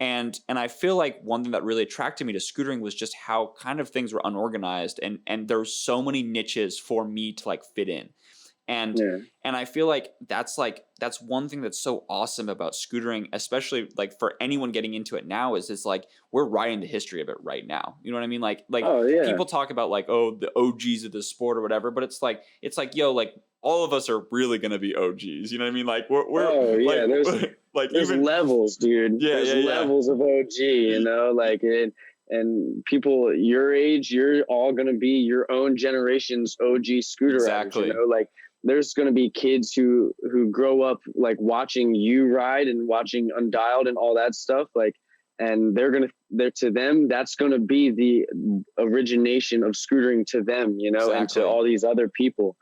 And I feel like one thing that really attracted me to scootering was just how kind of things were unorganized, and there were so many niches for me to like fit in. And I feel like that's one thing that's so awesome about scootering, especially like for anyone getting into it now, is it's like we're writing the history of it right now. You know what I mean? Like people talk about like, oh, the OGs of the sport or whatever, but it's like yo, like all of us are really gonna be OGs. You know what I mean? Like we're like, there's even levels, dude. There's levels of OG, you know, like it. And people your age, you're all going to be your own generation's OG scooter riders, you know? Like there's going to be kids who grow up like watching you ride and watching Undialed and all that stuff, like, and they're to them, that's going to be the origination of scootering to them, you know, and to all these other people.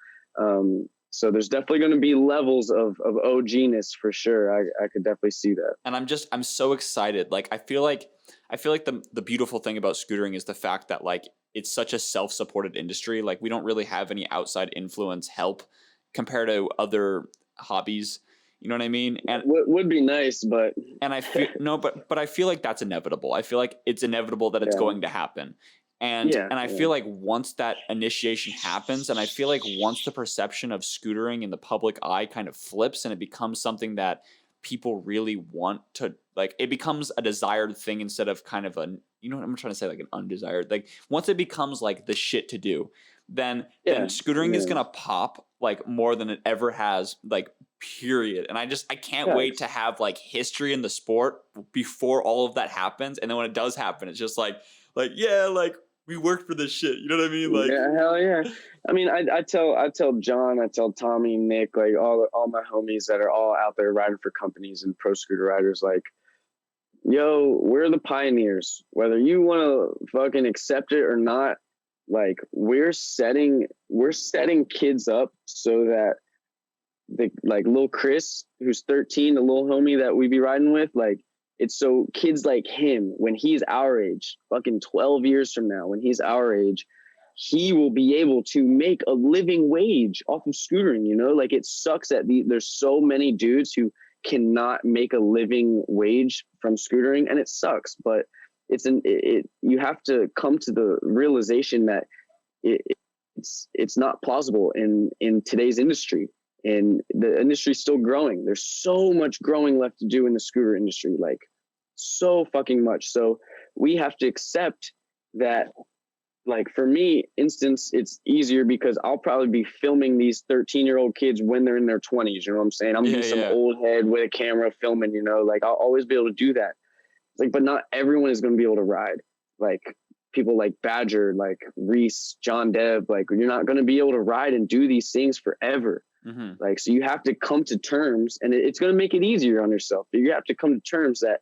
So there's definitely going to be levels of OG-ness for sure. I could definitely see that. And I'm so excited. Like I feel like the beautiful thing about scootering is the fact that like it's such a self-supported industry. Like we don't really have any outside influence help compared to other hobbies. You know what I mean? And would be nice, but I feel but I feel like that's inevitable. I feel like it's inevitable that it's going to happen. And I feel like once that initiation happens, and I feel like once the perception of scootering in the public eye kind of flips and it becomes something that people really want to, like, it becomes a desired thing instead of kind of a, you know what I'm trying to say, like an undesired, like once it becomes like the shit to do, then scootering is going to pop like more than it ever has, like, period. And I can't wait to have like history in the sport before all of that happens. And then when it does happen, it's just like, we worked for this shit. You know what I mean? Like, yeah, hell yeah. I mean, I tell John, I tell Tommy, Nick, like all my homies that are all out there riding for companies and pro scooter riders, like, yo, we're the pioneers. Whether you want to fucking accept it or not, like we're setting kids up so that like little Chris, who's 13, the little homie that we be riding with, like, it's so kids like him, when he's our age, fucking 12 years from now, when he's our age, he will be able to make a living wage off of scootering, you know? Like, it sucks that there's so many dudes who cannot make a living wage from scootering, and it sucks, but you have to come to the realization that it's not plausible in today's industry, and the industry's still growing. There's so much growing left to do in the scooter industry, like so fucking much. So we have to accept that. Like for me, instance, it's easier because I'll probably be filming these 13-year-old kids when they're in their 20s. You know what I'm saying? I'm gonna be some old head with a camera filming, you know, like I'll always be able to do that. It's like, but not everyone is going to be able to ride. Like people like Badger, like Reese, John Dev, like you're not going to be able to ride and do these things forever. Like, so you have to come to terms, and it's going to make it easier on yourself, but you have to come to terms that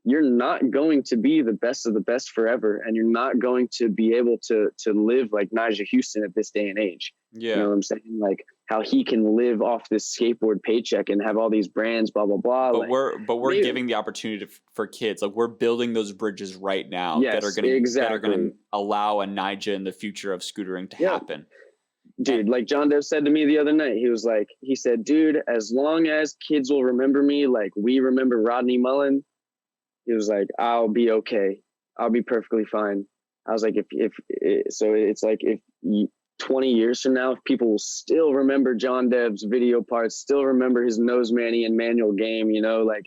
you're not going to be the best of the best forever. And you're not going to be able to live like Nyjah Houston at this day and age. You know what I'm saying? Like how he can live off this skateboard paycheck and have all these brands, blah, blah, blah. But like, we're giving the opportunity for kids. Like we're building those bridges right now that are going to allow a Nyjah in the future of scootering to happen. Dude, like John Dev said to me the other night, he said, dude, as long as kids will remember me, like we remember Rodney Mullen, he was like, I'll be okay. I'll be perfectly fine. I was like, if 20 years from now, if people will still remember John Dev's video parts, still remember his nose manny and manual game, you know, like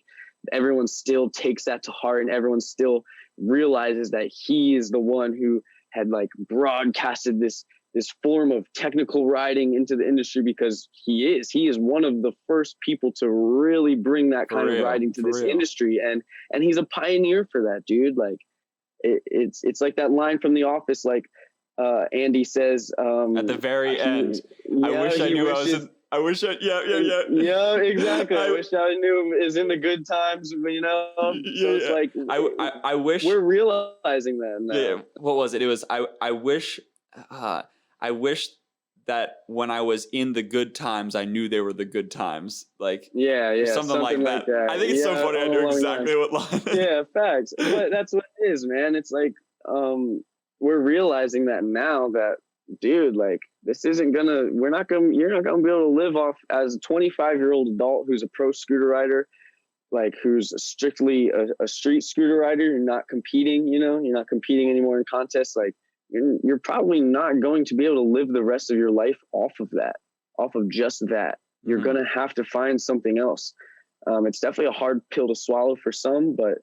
everyone still takes that to heart, and everyone still realizes that he is the one who had like broadcasted this form of technical riding into the industry, because he is one of the first people to really bring that kind of riding to this industry. And he's a pioneer for that, dude. Like it's like that line from The Office, like Andy says at the very end, I wish I knew I wish I, yeah, exactly. I wish I knew is in the good times, you know? So it's like, I wish we're realizing that now. Yeah. What was it? It was, I wish that when I was in the good times, I knew they were the good times. Like, something like that. I think it's so funny. I knew exactly what line. Yeah, facts. But that's what it is, man. It's like, we're realizing that now that, dude, like this isn't gonna, you're not gonna be able to live off as a 25-year-old adult who's a pro scooter rider, like who's strictly a street scooter rider. You're not competing, you know, you're not competing anymore in contests. Like you're probably not going to be able to live the rest of your life off of just that. You're going to have to find something else. It's definitely a hard pill to swallow for some, but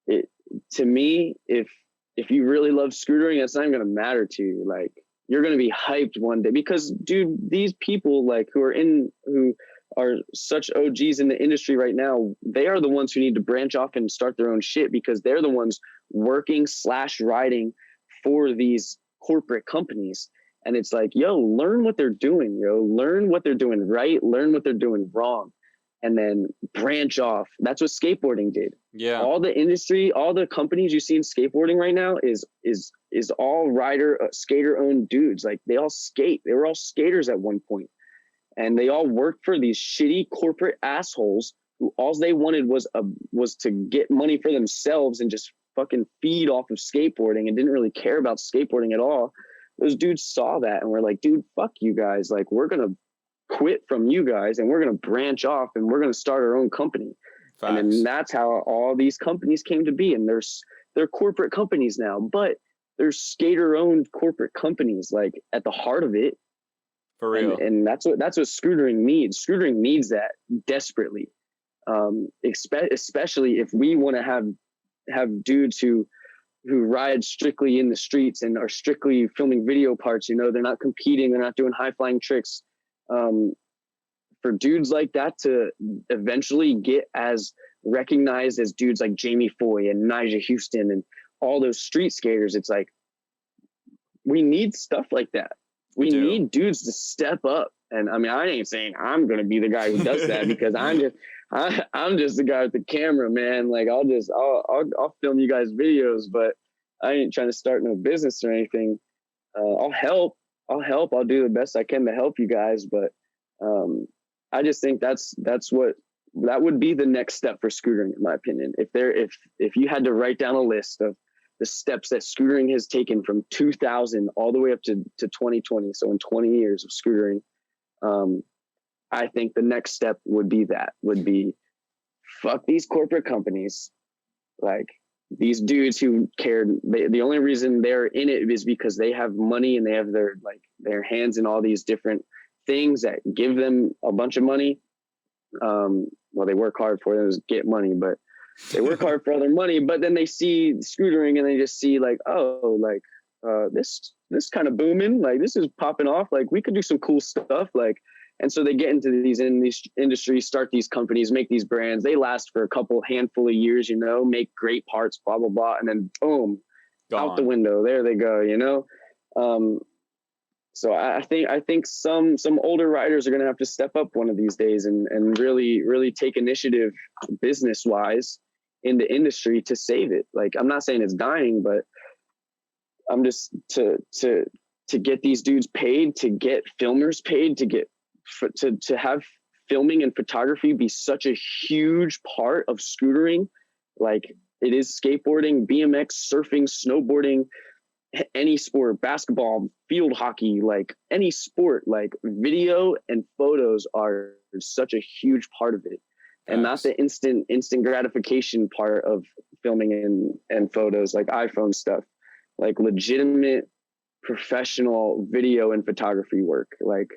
to me, if you really love scootering, it's not even going to matter to you. Like you're going to be hyped one day because, dude, these people like who are such OGs in the industry right now, they are the ones who need to branch off and start their own shit, because they're the ones working / riding for these corporate companies. And it's like, yo, learn what they're doing, learn what they're doing right, learn what they're doing wrong, and then branch off. That's what skateboarding did. Yeah. All the industry, all the companies you see in skateboarding right now is all skater owned dudes. Like they all skate. They were all skaters at one point. And they all worked for these shitty corporate assholes who all they wanted was to get money for themselves and just fucking feed off of skateboarding and didn't really care about skateboarding at all. Those dudes saw that and were like, dude, fuck you guys. Like, we're going to quit from you guys and we're going to branch off and we're going to start our own company. Facts. And then that's how all these companies came to be. And they're corporate companies now, but they're skater owned corporate companies, like at the heart of it. For real. And that's what scootering needs. Scootering needs that desperately. Especially if we want to have dudes who ride strictly in the streets and are strictly filming video parts. You know, they're not competing. They're not doing high flying tricks. For dudes like that to eventually get as recognized as dudes like Jamie Foy and Nyjah Houston and all those street skaters, it's like, we need stuff like that. We need dudes to step up. And I mean, I ain't saying I'm going to be the guy who does that because I'm just the guy with the camera, man. Like I'll film you guys videos, but I ain't trying to start no business or anything. I'll help. I'll do the best I can to help you guys. But I just think that would be the next step for scootering, in my opinion. If you had to write down a list of the steps that scootering has taken from 2000 all the way up to 2020. So in 20 years of scootering, I think the next step would be fuck these corporate companies. Like, these dudes who cared, the only reason they're in it is because they have money and they have their hands in all these different things that give them a bunch of money. Well, they work hard for it, get money, but they work hard for other money. But then they see scootering and they just see like, oh, like this kind of booming, like this is popping off. Like we could do some cool stuff. Like, and so they get into these industries, start these companies, make these brands. They last for a handful of years, make great parts, blah, blah, blah. And then boom, out the window. There they go, So I think some older riders are going to have to step up one of these days and really, really take initiative business wise in the industry to save it. Like, I'm not saying it's dying, but I'm just to get these dudes paid, to get filmers paid, to have filming and photography be such a huge part of scootering, like it is skateboarding, BMX, surfing, snowboarding, any sport, basketball, field hockey, like any sport, like video and photos are such a huge part of it. And not the instant gratification part of filming and photos, like iPhone stuff, like legitimate professional video and photography work. Like,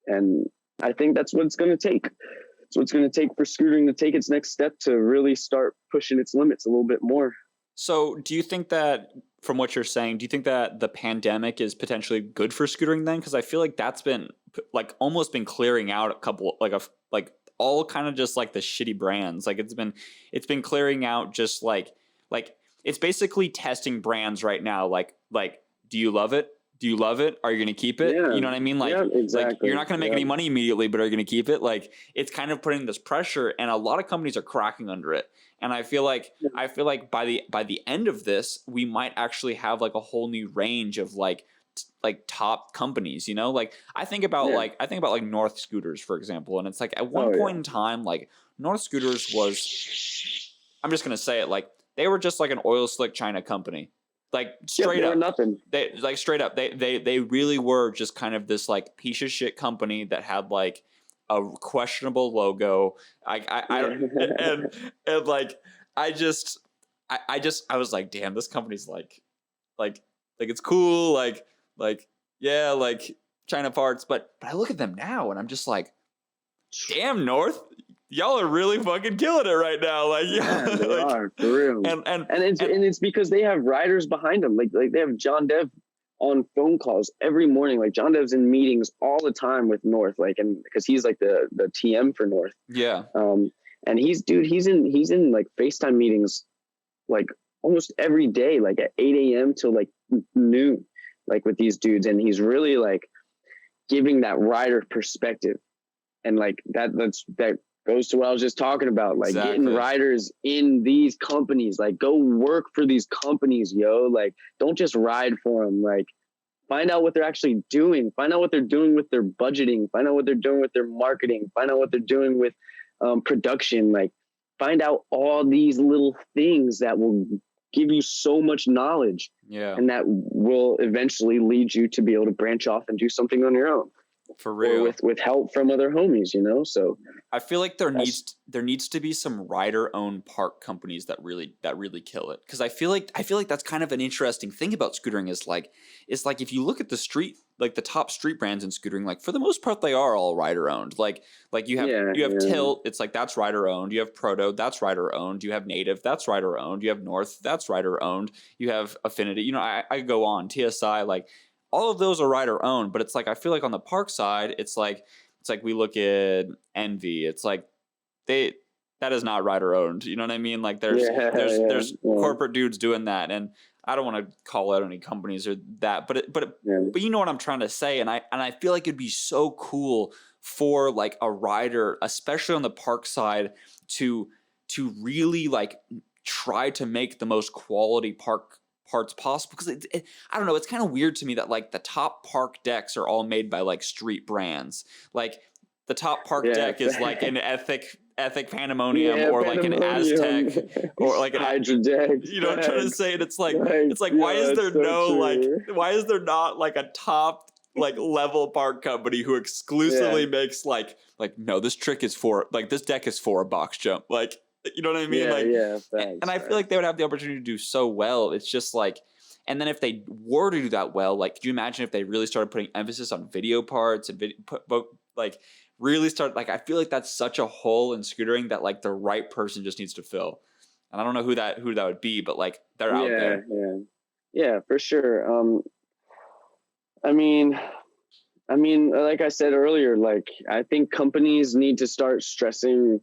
and I think that's what it's going to take. It's what it's going to take for scootering to take its next step to really start pushing its limits a little bit more. So do you think that, from what you're saying, do you think that the pandemic is potentially good for scootering then? Because I feel like that's been like almost been clearing out a couple, like all kind of just like the shitty brands. Like it's been clearing out just like it's basically testing brands right now. Like, do you love it? Do you love it? Are you going to keep it? Yeah. You know what I mean? Like, exactly. Like you're not going to make any money immediately, but are you going to keep it? Like, it's kind of putting this pressure, and a lot of companies are cracking under it. And I feel like by the end of this, we might actually have like a whole new range of like top companies. Like I think about like North Scooters, for example, and it's like at one point in time, like North Scooters was, I'm just going to say it, like they were just like an oil slick China company. Like straight up, nothing. They really were just kind of this like piece of shit company that had like a questionable logo. And like I was like, damn, this company's like it's cool, like yeah, like China parts, but I look at them now and I'm just like, damn, North, y'all are really fucking killing it right now. Like, yeah, they are, for real. And it's because they have riders behind them. Like they have John Dev on phone calls every morning. Like John Dev's in meetings all the time with North, like, and because he's like the TM for North. Yeah. And he's in like FaceTime meetings like almost every day, like at 8 a.m. till like noon, like with these dudes. And he's really like giving that rider perspective. And like that goes to what I was just talking about, like getting riders in these companies, like go work for these companies, yo. Like don't just ride for them. Like find out what they're actually doing. Find out what they're doing with their budgeting. Find out what they're doing with their marketing. Find out what they're doing with production. Like find out all these little things that will give you so much knowledge. Yeah. And that will eventually lead you to be able to branch off and do something on your own. For real, or with help from other homies, So I feel like there needs to be some rider-owned park companies that really kill it, because I feel like that's kind of an interesting thing about scootering is like if you look at the street, like the top street brands in scootering, like for the most part they are all rider-owned. Like you have Tilt, it's like that's rider-owned. You have Proto, that's rider-owned. You have Native, that's rider-owned. You have North, that's rider-owned. You have Affinity. I go on TSI, like. All of those are rider owned, but it's like I feel like on the park side, it's like we look at Envy. It's like that is not rider owned. You know what I mean? Like there's corporate dudes doing that, and I don't want to call out any companies or that, but you know what I'm trying to say, and I feel like it'd be so cool for like a rider, especially on the park side, to really like try to make the most quality park parts possible, because I don't know, it's kind of weird to me that like the top park decks are all made by like street brands. Like the top park deck is like an ethic Pandemonium, or like an Aztec, or like an Hydra deck. You know what I'm trying to say? And it's like why is there no true. Why is there not like a top like level park company who exclusively makes like no, this trick is for like this deck is for a box jump, like you know what I mean, like and Facts, I feel like they would have the opportunity to do so well. It's just like, and then if they were to do that well, like could you imagine if they really started putting emphasis on video parts and like really start, like I feel like that's such a hole in scootering that like the right person just needs to fill. And I don't know who that would be, but like they're out there. Yeah, for sure. I mean, like I said earlier, like I think companies need to start stressing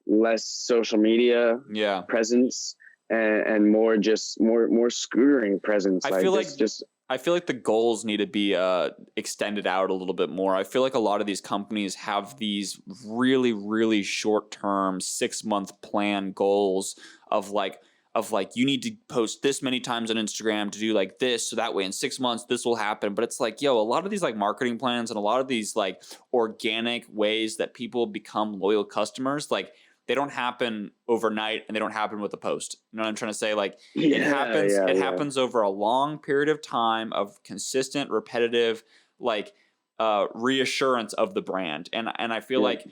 less social media presence and more scootering presence. I feel like the goals need to be extended out a little bit more. I feel like a lot of these companies have these really, really short-term 6-month plan goals of like you need to post this many times on Instagram to do like this, so that way in 6 months this will happen. But it's like, yo, a lot of these like marketing plans and a lot of these like organic ways that people become loyal customers, like they don't happen overnight and they don't happen with a post. You know what I'm trying to say? Like it happens over a long period of time of consistent, repetitive, like reassurance of the brand. And I feel like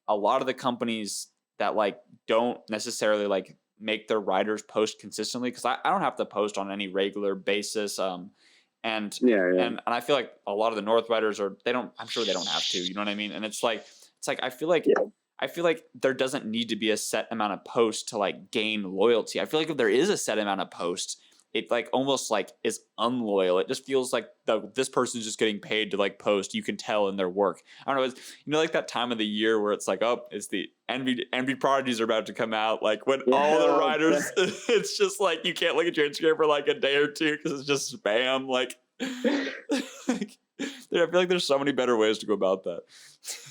a lot of the companies that like don't necessarily like make their riders post consistently, because I don't have to post on any regular basis. And I feel like a lot of the North riders I'm sure they don't have to, you know what I mean? And it's like I feel like there doesn't need to be a set amount of posts to like gain loyalty. I feel like if there is a set amount of posts, it like almost like is unloyal. It just feels like this person's just getting paid to like post. You can tell in their work. I don't know. It's, you know, like that time of the year where it's like, oh, it's the Envy prodigies are about to come out. Like when all the riders, it's just like you can't look at your Instagram for like a day or two because it's just spam. Like, I feel like there's so many better ways to go about that.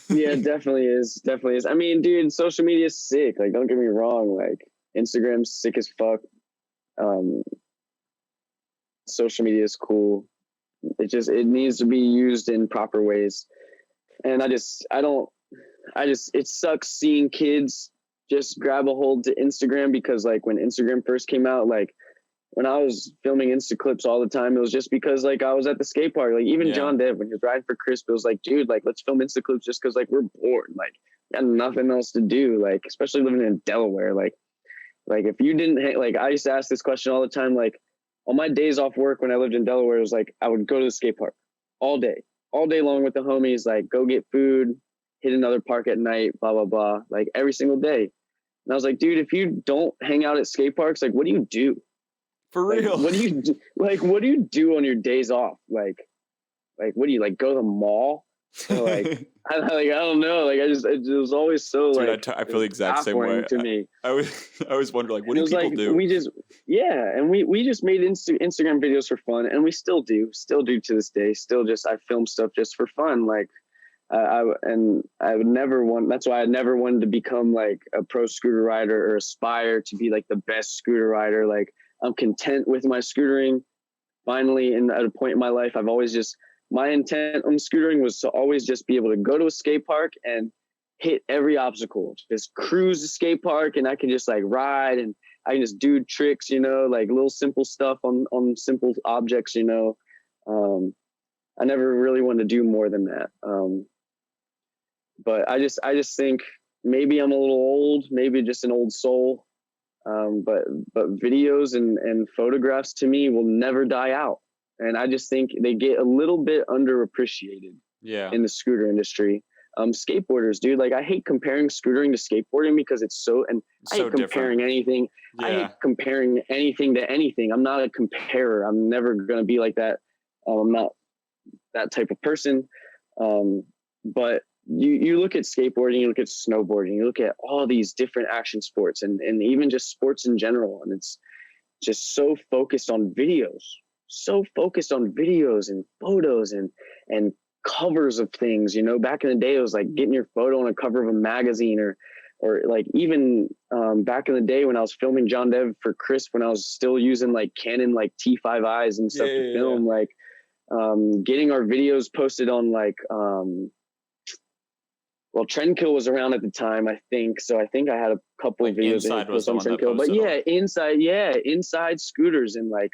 Yeah, definitely is. I mean, dude, social media is sick. Like, don't get me wrong. Like, Instagram's sick as fuck. Social media is cool. It needs to be used in proper ways. And it sucks seeing kids just grab a hold to Instagram, because like when Instagram first came out, like when I was filming Insta clips all the time, it was just because like I was at the skate park. Like even John Dev, when he was riding for Crisp, it was like, dude, like let's film Insta clips just because like we're bored. Like got nothing else to do. Like especially living in Delaware. Like if you didn't like, I used to ask this question all the time. Like on my days off work when I lived in Delaware, it was like I would go to the skate park all day long with the homies. Like go get food, hit another park at night, blah blah blah. Like every single day. And I was like, dude, if you don't hang out at skate parks, like what do you do? For real. Like, what do you do? Like, what do you do on your days off? Like, what do you like? Go to the mall? Or like, I don't know. Like, it was always so. Dude, like, I feel the exact same way. To me, I always wonder, like, what do people do? We just made Instagram videos for fun, and we still do to this day. I film stuff just for fun. Like, I would never want. That's why I never wanted to become like a pro scooter rider or aspire to be like the best scooter rider. Like. I'm content with my scootering. Finally, at a point in my life, my intent on scootering was to always just be able to go to a skate park and hit every obstacle, just cruise the skate park, and I can just like ride and I can just do tricks, you know, like little simple stuff on simple objects, you know. I never really wanted to do more than that. But I just think maybe I'm a little old, maybe just an old soul. But videos and photographs to me will never die out. And I just think they get a little bit underappreciated in the scooter industry. Skateboarders, dude, like I hate comparing scootering to skateboarding because it's so hate comparing anything. Yeah. I hate comparing anything to anything. I'm not a comparer. I'm never going to be like that. I'm not that type of person. But you look at skateboarding, you look at snowboarding, you look at all these different action sports and even just sports in general. And it's just so focused on videos and photos and covers of things, you know. Back in the day, it was like getting your photo on a cover of a magazine or like even back in the day when I was filming John Dev for Crisp, when I was still using like Canon, like T5Is and stuff to film, like getting our videos posted on like, well, Trendkill was around at the time, I think. So I think I had a couple Like of videos Inside was the on one that Trendkill. But posted inside scooters and like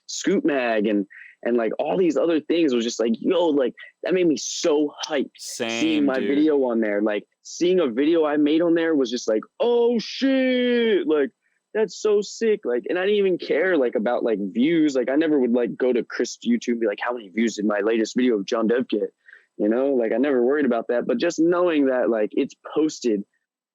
Scoot Mag and like all these other things was just like, yo, like that made me so hyped. Seeing my video on there, like seeing a video I made on there was just like, oh shit, like that's so sick. Like, and I didn't even care like about like views. Like I never would like go to Chris YouTube and be like, how many views did my latest video of John Dev get? You know, like I never worried about that. But just knowing that like it's posted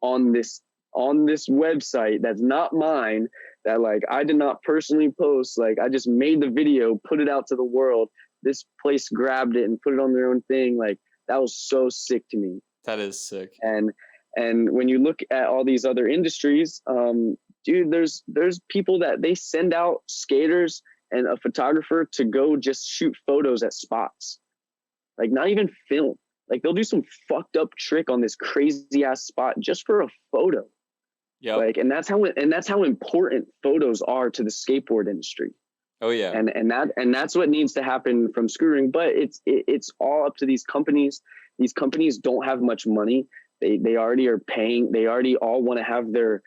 on this website that's not mine, that like I did not personally post, like I just made the video, put it out to the world, this place grabbed it and put it on their own thing, like that was so sick to me. That is sick. And when you look at all these other industries, dude, there's people that they send out skaters and a photographer to go just shoot photos at spots, like not even film. Like they'll do some fucked up trick on this crazy ass spot just for a photo. Yeah. Like, and that's how important photos are to the skateboard industry. Oh yeah. And that's what needs to happen from Scootering. But it's all up to these companies. These companies don't have much money. They already are paying. They already all want to have their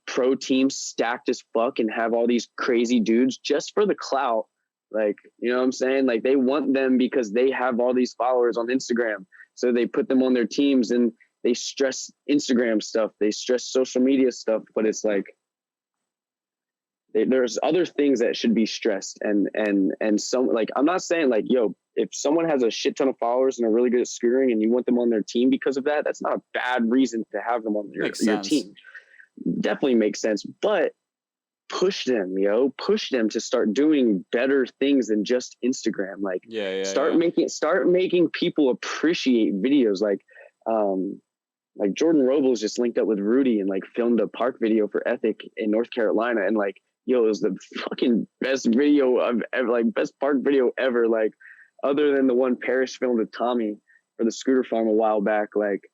pro teams stacked as fuck and have all these crazy dudes just for the clout. Like, you know what I'm saying? Like they want them because they have all these followers on Instagram. So they put them on their teams and they stress Instagram stuff. They stress social media stuff, but it's like, there's other things that should be stressed. And some, like, I'm not saying like, yo, if someone has a shit ton of followers and are really good at scootering and you want them on their team because of that, that's not a bad reason to have them on your team. Definitely makes sense, but push them to start doing better things than just Instagram. Like start making people appreciate videos. Like Jordan Robles just linked up with Rudy and like filmed a park video for Ethic in North Carolina. And like, yo, it was the fucking best video I've ever, like best park video ever. Like other than the one Parrish filmed with Tommy for the scooter farm a while back. Like,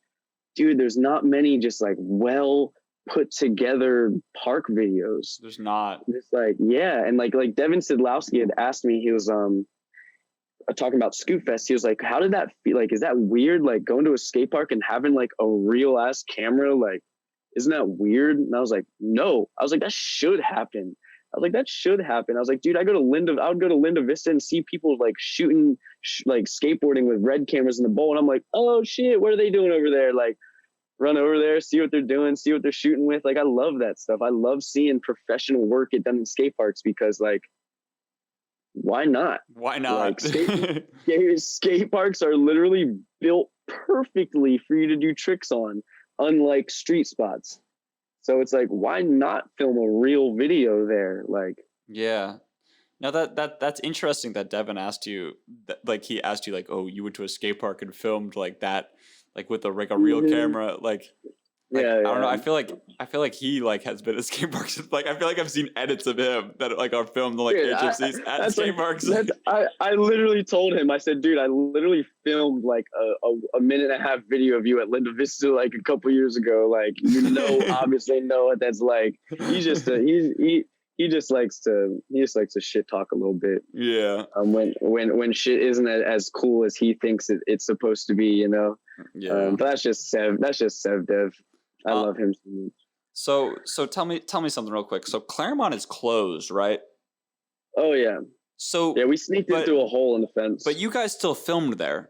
dude, there's not many just like well put together park videos. There's not. Just like, yeah. And like Devin Sidlowski had asked me, he was talking about Scootfest. He was like, how did that feel? Like, is that weird? Like going to a skate park and having like a real ass camera? Like, isn't that weird? And I was like, no. I was like, that should happen. I was like, dude, I would go to Linda Vista and see people like shooting, like skateboarding with red cameras in the bowl. And I'm like, oh shit, what are they doing over there? Like, run over there, see what they're doing, see what they're shooting with. Like, I love that stuff. I love seeing professional work get done in skate parks because, like, why not? Why not? Like, skate parks are literally built perfectly for you to do tricks on, unlike street spots. So it's like, why not film a real video there? Like, yeah. Now that's interesting that Devin asked you, like he asked you, like, oh, you went to a skate park and filmed like that. Like with a real camera, like I don't know. I feel like he like has been at skate parks. Like I feel like I've seen edits of him that like are filmed like HFCs at skate parks. I literally told him, I said, dude, I literally filmed like a minute and a half video of you at Linda Vista like a couple years ago. Like, you know, obviously know what that's like. He just likes to shit talk a little bit. Yeah. When shit isn't as cool as he thinks it's supposed to be, you know. Yeah. But that's just Sev Dev. I love him so much. So tell me something real quick. So Claremont is closed, right? Oh yeah. So yeah, we sneaked in through a hole in the fence. But you guys still filmed there.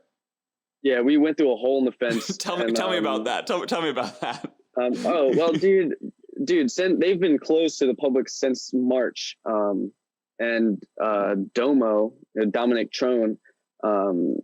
Yeah, we went through a hole in the fence. tell me about that. Tell me about that. Oh well, dude, they've been closed to the public since March. And Domo, Dominic Trone,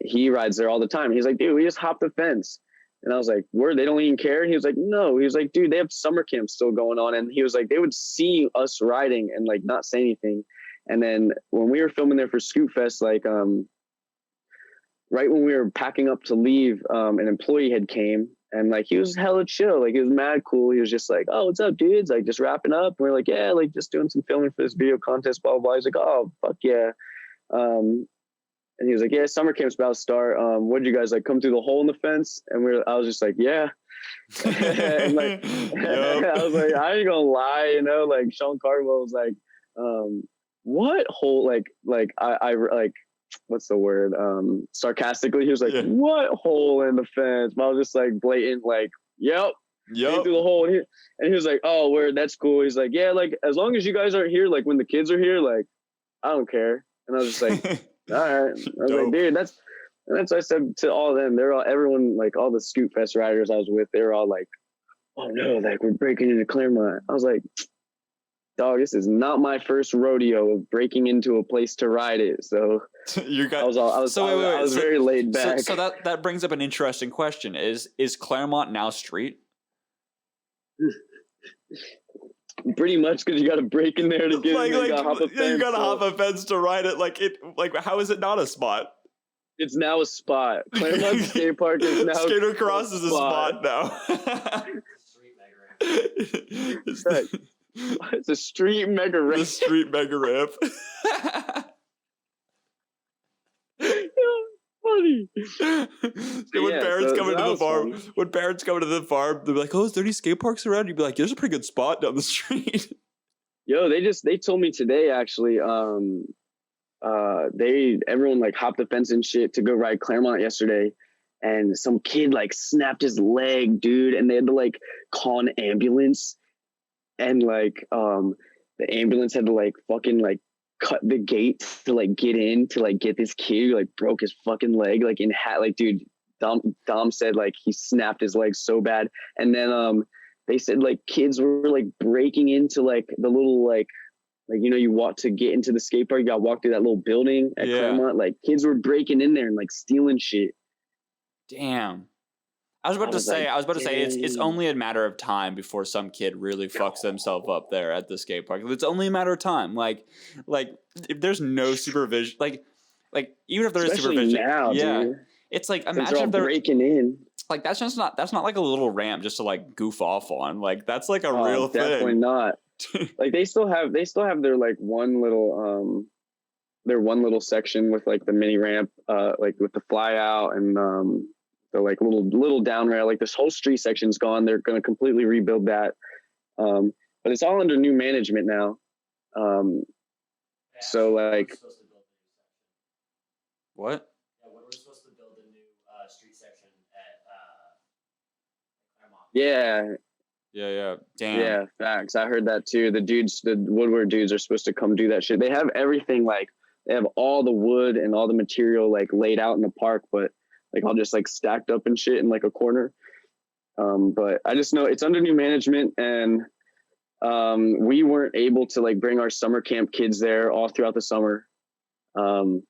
he rides there all the time. He's like, dude, we just hopped the fence. And I was like, where? They don't even care? He was like, no. He was like, dude, they have summer camp still going on. And he was like, they would see us riding and like not say anything. And then when we were filming there for Scootfest, like right when we were packing up to leave, an employee had came and like he was hella chill. Like he was mad cool. He was just like, oh, what's up, dudes? Like just wrapping up. And we're like, yeah, like just doing some filming for this video contest, blah, blah, blah. He's like, oh, fuck yeah. And he was like, yeah, summer camp's about to start. What did you guys like come through the hole in the fence? And I was just like, yeah. And like, I was like, I ain't gonna lie, you know, like Sean Cardwell was like, what hole? Like I like what's the word? Sarcastically, he was like, Yeah. "What hole in the fence?" But I was just like blatant, like, "Yep." Came through the hole, and he was like, "Oh, word, that's cool." He's like, "Yeah, like as long as you guys aren't here, like when the kids are here, like I don't care." And I was just like, "All right." I was like, "Dude, that's what I said to all of them. Everyone, like all the Scootfest riders I was with, they were all like, 'Oh no, like we're breaking into Claremont.'" I was like, "Dog, this is not my first rodeo of breaking into a place to ride it." So I was very laid back. So that brings up an interesting question: Is Claremont now street? Pretty much, because you got to break in there to get in. You got to hop a fence. You got to hop a fence to ride it. Like how is it not a spot? It's now a spot. Claremont Skate Park is now Skater Cross is a spot now. It's a street mega ramp. The street mega ramp. Funny. When parents come into the farm, they're like, "Oh, is there any skate parks around?" You'd be like, "There's a pretty good spot down the street." Yo, they told me today actually. Everyone like hopped the fence and shit to go ride Claremont yesterday, and some kid like snapped his leg, dude, and they had to like call an ambulance, and like the ambulance had to like fucking like cut the gate to like get in to like get this kid who like broke his fucking leg like in like dude. Dom said like he snapped his leg so bad, and then they said like kids were like breaking into like the little like you walk to get into the skate park, you gotta walk through that little building at Claremont. Like kids were breaking in there and like stealing shit. Damn. I was about to say it's only a matter of time before some kid really fucks themselves up there at the skate park. It's only a matter of time. Like if there's no supervision, like even if there is supervision, now, dude. It's like imagine if they're breaking in. Like that's not like a little ramp just to like goof off on. Like that's like a real thing. Definitely not. Like they still have their like one little section with like the mini ramp, like with the fly out and the like little down rail. Like this whole street section's gone. They're going to completely rebuild that, but it's all under new management now. So like, what? Yeah, when we're supposed to build a new street section at Claremont. Yeah. Yeah. Damn. Yeah, facts. I heard that too. The Woodward dudes are supposed to come do that shit. They have everything, like they have all the wood and all the material like laid out in the park, but like all just like stacked up and shit in like a corner. But I just know it's under new management, and we weren't able to like bring our summer camp kids there all throughout the summer. I've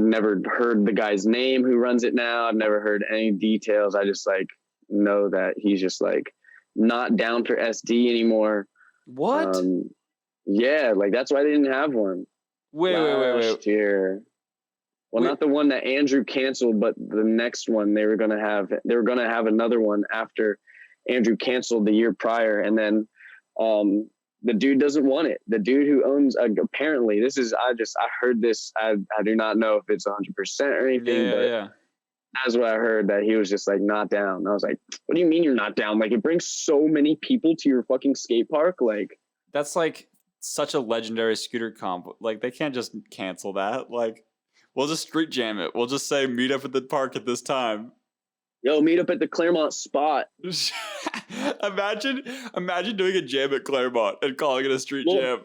never heard the guy's name who runs it now. I've never heard any details. I just like know that he's just like not down for SD anymore. What? Yeah, like that's why they didn't have one. Wait. Year. Well, not the one that Andrew canceled, but the next one they were gonna have another one after Andrew canceled the year prior, and then the dude doesn't want it. The dude who owns apparently I heard this. I do not know if it's 100% or anything, but that's what I heard, that he was just like not down. I was like, what do you mean you're not down? Like it brings so many people to your fucking skate park. Like that's like such a legendary scooter comp. Like they can't just cancel that. Like we'll just street jam it. We'll just say meet up at the park at this time. Yo, meet up at the Claremont spot. Imagine doing a jam at Claremont and calling it a street jam.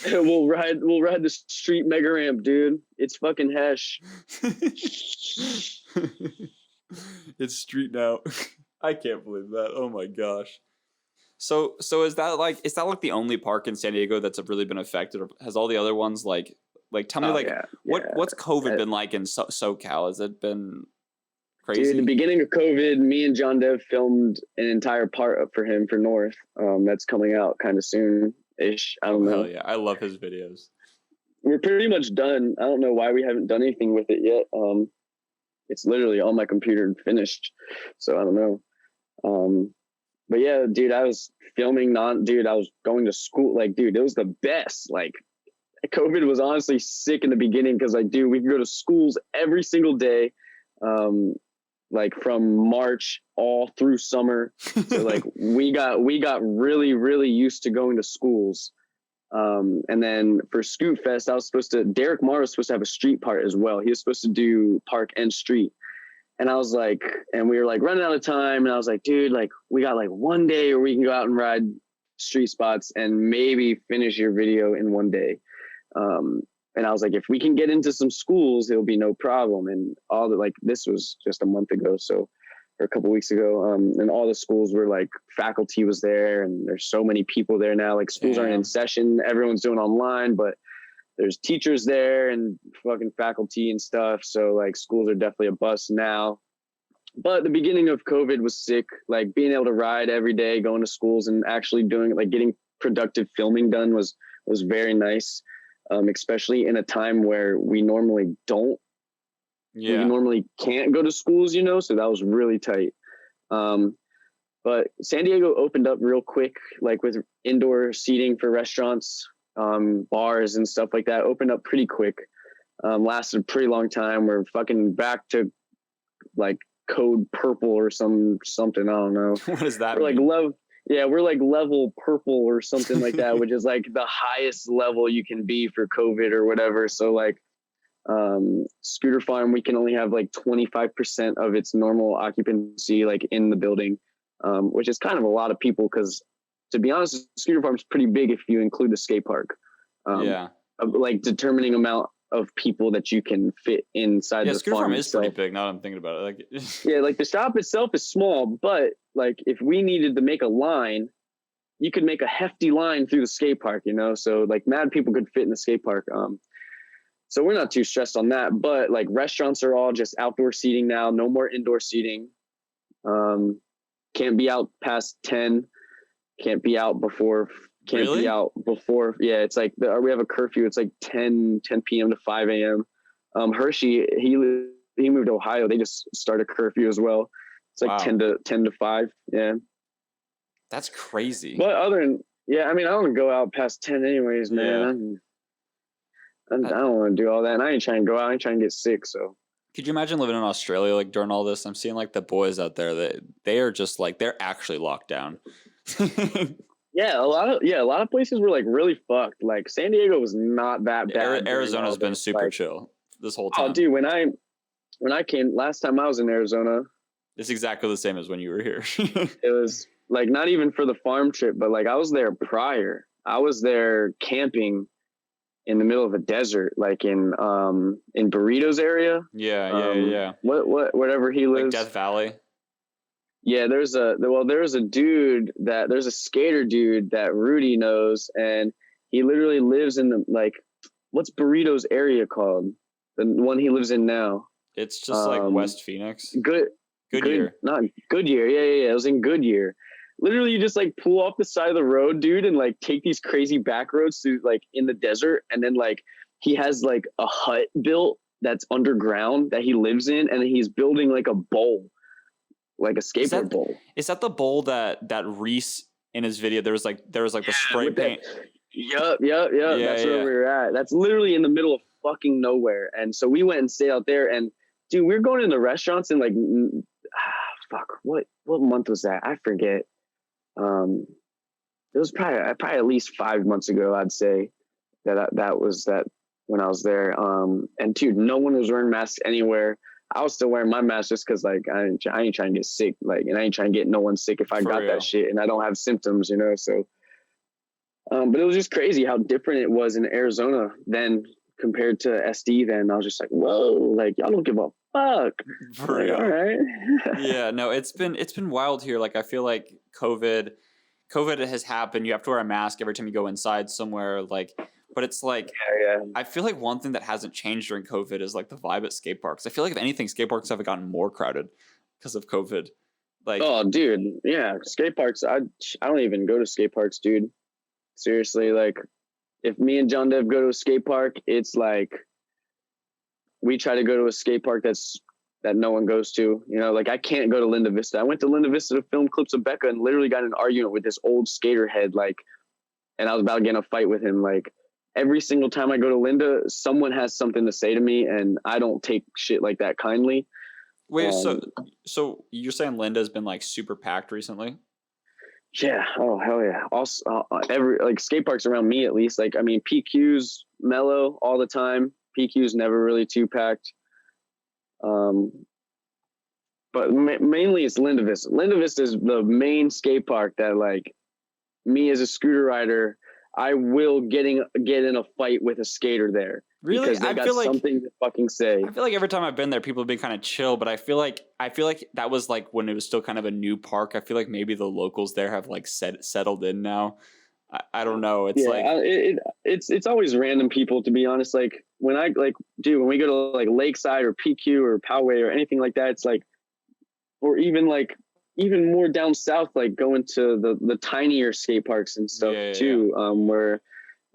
We'll ride the street mega ramp, dude. It's fucking hesh. It's street now. I can't believe that. Oh my gosh. So is that like the only park in San Diego that's really been affected, or has all the other ones like tell me what's COVID been like in SoCal? Has it been crazy? Dude, the beginning of COVID, me and John Dev filmed an entire part up for him for North. That's coming out kind of soon-ish. I don't know. Hell yeah, I love his videos. We're pretty much done. I don't know why we haven't done anything with it yet. It's literally on my computer and finished, so I don't know. But yeah, dude, I was filming. I was going to school. Like, dude, it was the best. Like, COVID was honestly sick in the beginning because, like, dude, we could go to schools every single day. Like from March all through summer. So like we got really, really used to going to schools. And then for Scootfest, Derek Marr was supposed to have a street part as well. He was supposed to do park and street. And I was like, and we were like running out of time. And I was like, dude, like we got like one day where we can go out and ride street spots and maybe finish your video in one day. And I was like, if we can get into some schools, it'll be no problem. And this was just a month ago. So, or a couple weeks ago. And all the schools were like, faculty was there, and there's so many people there now. Like schools aren't in session. Everyone's doing online, but there's teachers there and fucking faculty and stuff. So like schools are definitely a bust now. But the beginning of COVID was sick. Like being able to ride every day, going to schools and actually doing like getting productive filming done was very nice. Especially in a time where we normally don't. Yeah. We normally can't go to schools, you know, so that was really tight. But San Diego opened up real quick, like with indoor seating for restaurants, bars and stuff like that, opened up pretty quick. Lasted a pretty long time. We're fucking back to like code purple or something. I don't know. What does that mean? We're like level purple or something like that, which is like the highest level you can be for COVID or whatever. So like, Scooter Farm, we can only have like 25% of its normal occupancy like in the building, which is kind of a lot of people because, to be honest, Scooter Farm is pretty big if you include the skate park. Like determining amount of people that you can fit inside the Scooter Farm is itself. pretty big now that I'm thinking about it. Like yeah, like the shop itself is small, but like if we needed to make a line, you could make a hefty line through the skate park, you know? So like mad people could fit in the skate park. So we're not too stressed on that, but like restaurants are all just outdoor seating now, no more indoor seating. Can't be out past 10, can't be out before, Really? be out before. Yeah, it's like we have a curfew. It's like 10 p.m. to 5 a.m. Hershey, he moved to Ohio. They just started curfew as well. It's like 10 to 5. Yeah. That's crazy. But I don't go out past 10 anyways, man. I don't want to do all that. And I ain't trying to go out. I ain't trying to get sick. So could you imagine living in Australia, like during all this? I'm seeing like the boys out there that they are just like, they're actually locked down. Yeah, a lot of places were like really fucked. Like San Diego was not that bad. Arizona's been super chill this whole time. Oh, dude, when I came last time I was in Arizona, it's exactly the same as when you were here. It was like not even for the farm trip, but like I was there prior. I was there camping in the middle of a desert, like in Burritos area. Yeah. Whatever he lives. Like Death Valley. Yeah, there's a skater dude that Rudy knows, and he literally lives in the like, what's Burritos area called? The one he lives in now. It's just like West Phoenix. Goodyear. Not Goodyear. Yeah. It was in Goodyear. Literally, you just like pull off the side of the road, dude, and like take these crazy back roads through like in the desert, and then like he has like a hut built that's underground that he lives in, and he's building like a bowl. Like a skateboard bowl. Is that the bowl that Reese in his video? There was like the spray paint. Yup. That's where we were at. That's literally in the middle of fucking nowhere. And so we went and stayed out there. And dude, we were going in the restaurants in like, what month was that? I forget. It was probably at least 5 months ago. I'd say that was when I was there. And dude, no one was wearing masks anywhere. I was still wearing my mask just because, like, I ain't trying to get sick, like, and I ain't trying to get no one sick if I got that shit and I don't have symptoms, you know. So, but it was just crazy how different it was in Arizona then compared to SD. Then I was just like, whoa, like y'all don't give a fuck. For real. All right. Yeah, no, it's been wild here. Like I feel like COVID has happened. You have to wear a mask every time you go inside somewhere. Like. But it's like, I feel like one thing that hasn't changed during COVID is like the vibe at skate parks. I feel like if anything, skate parks have gotten more crowded because of COVID. Like, oh, dude, yeah, skate parks. I don't even go to skate parks, dude. Seriously, like, if me and John Dev go to a skate park, it's like we try to go to a skate park that no one goes to. You know, like I can't go to Linda Vista. I went to Linda Vista to film clips of Becca and literally got in an argument with this old skater head, like, and I was about to get in a fight with him, like. Every single time I go to Linda, someone has something to say to me, and I don't take shit like that kindly. Wait, so you're saying Linda's been like super packed recently? Yeah. Oh, hell yeah. Also, every like skate parks around me, at least. Like, I mean, PQ's mellow all the time. PQ's never really too packed. Um, but mainly it's Linda Vista. Linda Vista is the main skate park that, like, me as a scooter rider, I will get in a fight with a skater there. Really? Because they got something to fucking say. I feel like every time I've been there, people have been kind of chill, but I feel like that was like when it was still kind of a new park. I feel like maybe the locals there have like settled in now. I don't know. It's like it's always random people, to be honest. Like when when we go to like Lakeside or PQ or Poway or anything like that, it's like, or even more down south, like going to the tinier skate parks and stuff too.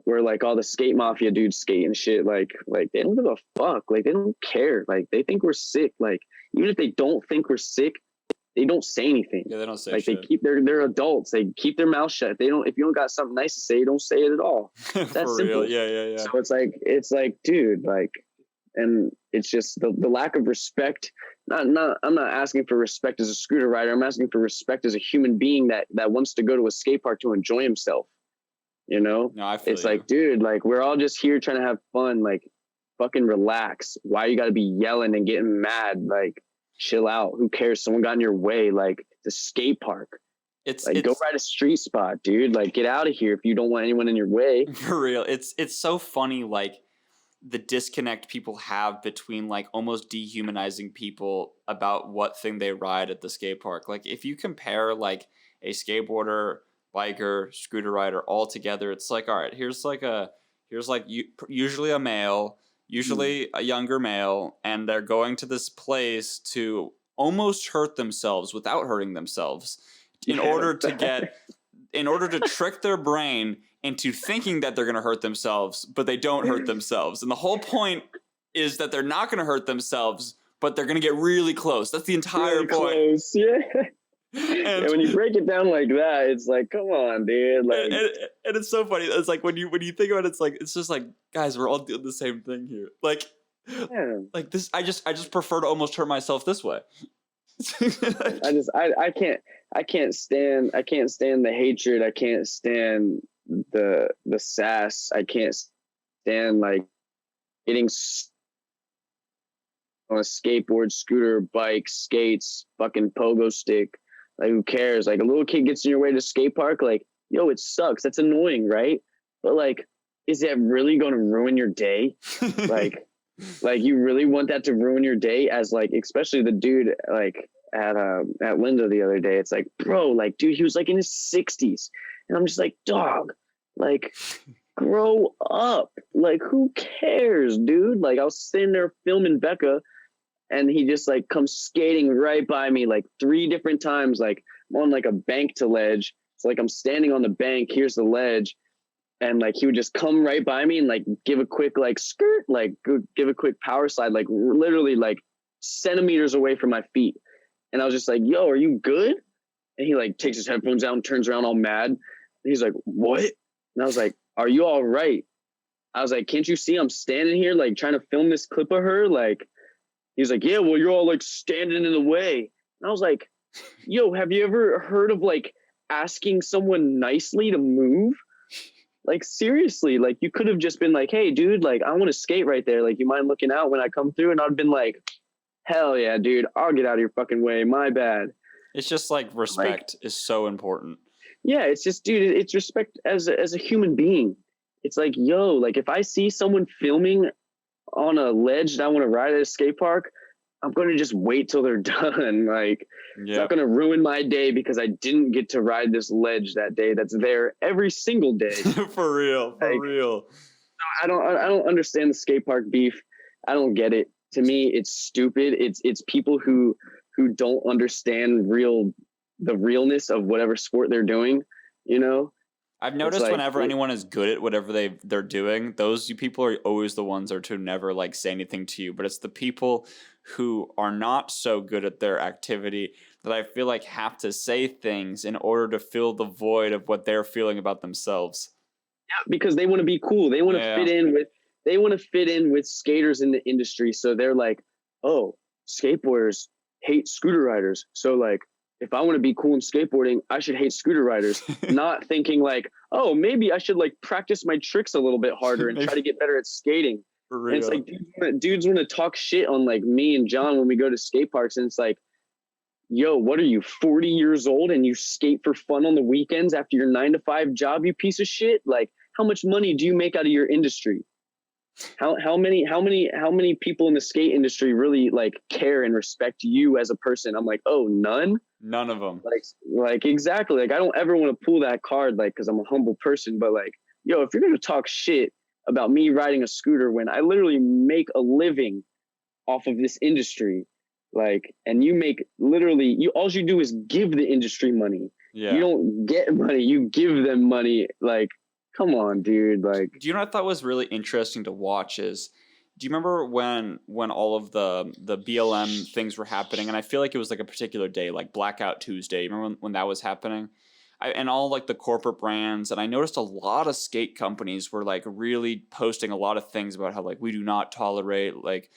Where like all the skate mafia dudes skate and shit, like they don't give a fuck, like they don't care, like they think we're sick. Like even if they don't think we're sick, they don't say anything. Yeah, they don't say like shit. They keep they're adults. They keep their mouth shut. They don't, if you don't got something nice to say, don't say it at all. That's For simple. real. Yeah. So it's like, dude, like, and it's just the lack of respect. I'm not asking for respect as a scooter rider. I'm asking for respect as a human being that wants to go to a skate park to enjoy himself. You know, no, I feel it's like, dude, like we're all just here trying to have fun. Like, fucking relax. Why you got to be yelling and getting mad? Like, chill out. Who cares? Someone got in your way. Like, the skate park. It's go ride a street spot, dude. Like, get out of here if you don't want anyone in your way. For real. It's so funny, like the disconnect people have between like almost dehumanizing people about what thing they ride at the skate park. Like if you compare like a skateboarder, biker, scooter rider all together, it's like, all right, here's usually a male, usually a younger male, and they're going to this place to almost hurt themselves without hurting themselves in order to trick their brain into thinking that they're going to hurt themselves, but they don't hurt themselves. And the whole point is that they're not going to hurt themselves, but they're going to get really close. That's the entire point. Close, yeah. And when you break it down like that, it's like, come on, dude. Like, and it's so funny. It's like when you think about it, it's just like, guys, we're all doing the same thing here. Like, like this, I just prefer to almost hurt myself this way. I can't stand the hatred. I can't stand the sass. I can't stand like getting on a skateboard, scooter, bike, skates, fucking pogo stick. Like, who cares? Like, a little kid gets in your way to skate park, like, yo, it sucks. That's annoying, right? But like, is that really going to ruin your day? like you really want that to ruin your day? As like, especially the dude like at Linda the other day, it's like, bro, like, dude, he was like in his 60s, and I'm just like, dog, like, grow up. Like, who cares, dude? Like, I was sitting there filming Becca, and he just like comes skating right by me like 3 different times. Like, I'm on like a bank to ledge. So like I'm standing on the bank, here's the ledge. And like he would just come right by me and like give a quick like skirt, like give a quick power slide, like literally like centimeters away from my feet. And I was just like, yo, are you good? And he like takes his headphones out and turns around all mad. And he's like, what? And I was like, are you all right? I was like, can't you see I'm standing here like trying to film this clip of her? Like, he's like, yeah, well, you're all like standing in the way. And I was like, yo, have you ever heard of like asking someone nicely to move? Like, seriously, like you could have just been like, hey, dude, like I want to skate right there. Like, you mind looking out when I come through? And I'd been like, hell yeah, dude, I'll get out of your fucking way. My bad. It's just like respect is so important. Yeah, it's just, dude, it's respect as a human being. It's like, yo, like if I see someone filming on a ledge that I want to ride at a skate park, I'm going to just wait till they're done. Like, it's not going to ruin my day because I didn't get to ride this ledge that day that's there every single day. For real. I don't understand the skate park beef. I don't get it. To me, it's stupid. It's people who don't understand the realness of whatever sport they're doing, you know? I've noticed like, whenever anyone is good at whatever they're doing, those people are always the ones that are to never like say anything to you. But it's the people who are not so good at their activity that I feel like have to say things in order to fill the void of what they're feeling about themselves. Yeah, because they want to be cool. They want to fit in with skaters in the industry. So they're like, oh, skateboarders hate scooter riders. So like, if I want to be cool in skateboarding, I should hate scooter riders. Not thinking like, oh, maybe I should like practice my tricks a little bit harder and try to get better at skating. For And it's real. like dudes want to talk shit on like me and John when we go to skate parks, and it's like, yo, what are you, 40 years old and you skate for fun on the weekends after your 9-to-5 job, you piece of shit? Like, how much money do you make out of your industry? How many people in the skate industry really like care and respect you as a person? I'm like, oh, none of them. Like exactly. Like, I don't ever want to pull that card, like, because I'm a humble person, but like, yo, if you're gonna talk shit about me riding a scooter when I literally make a living off of this industry, like, and you make literally, all you do is give the industry money. Yeah. You don't get money, you give them money. Like, come on, dude. Like, do you know what I thought was really interesting to watch is, do you remember when all of the BLM things were happening? And I feel like it was like a particular day, like Blackout Tuesday. You remember when that was happening? And all like the corporate brands, and I noticed a lot of skate companies were like really posting a lot of things about how like we do not tolerate like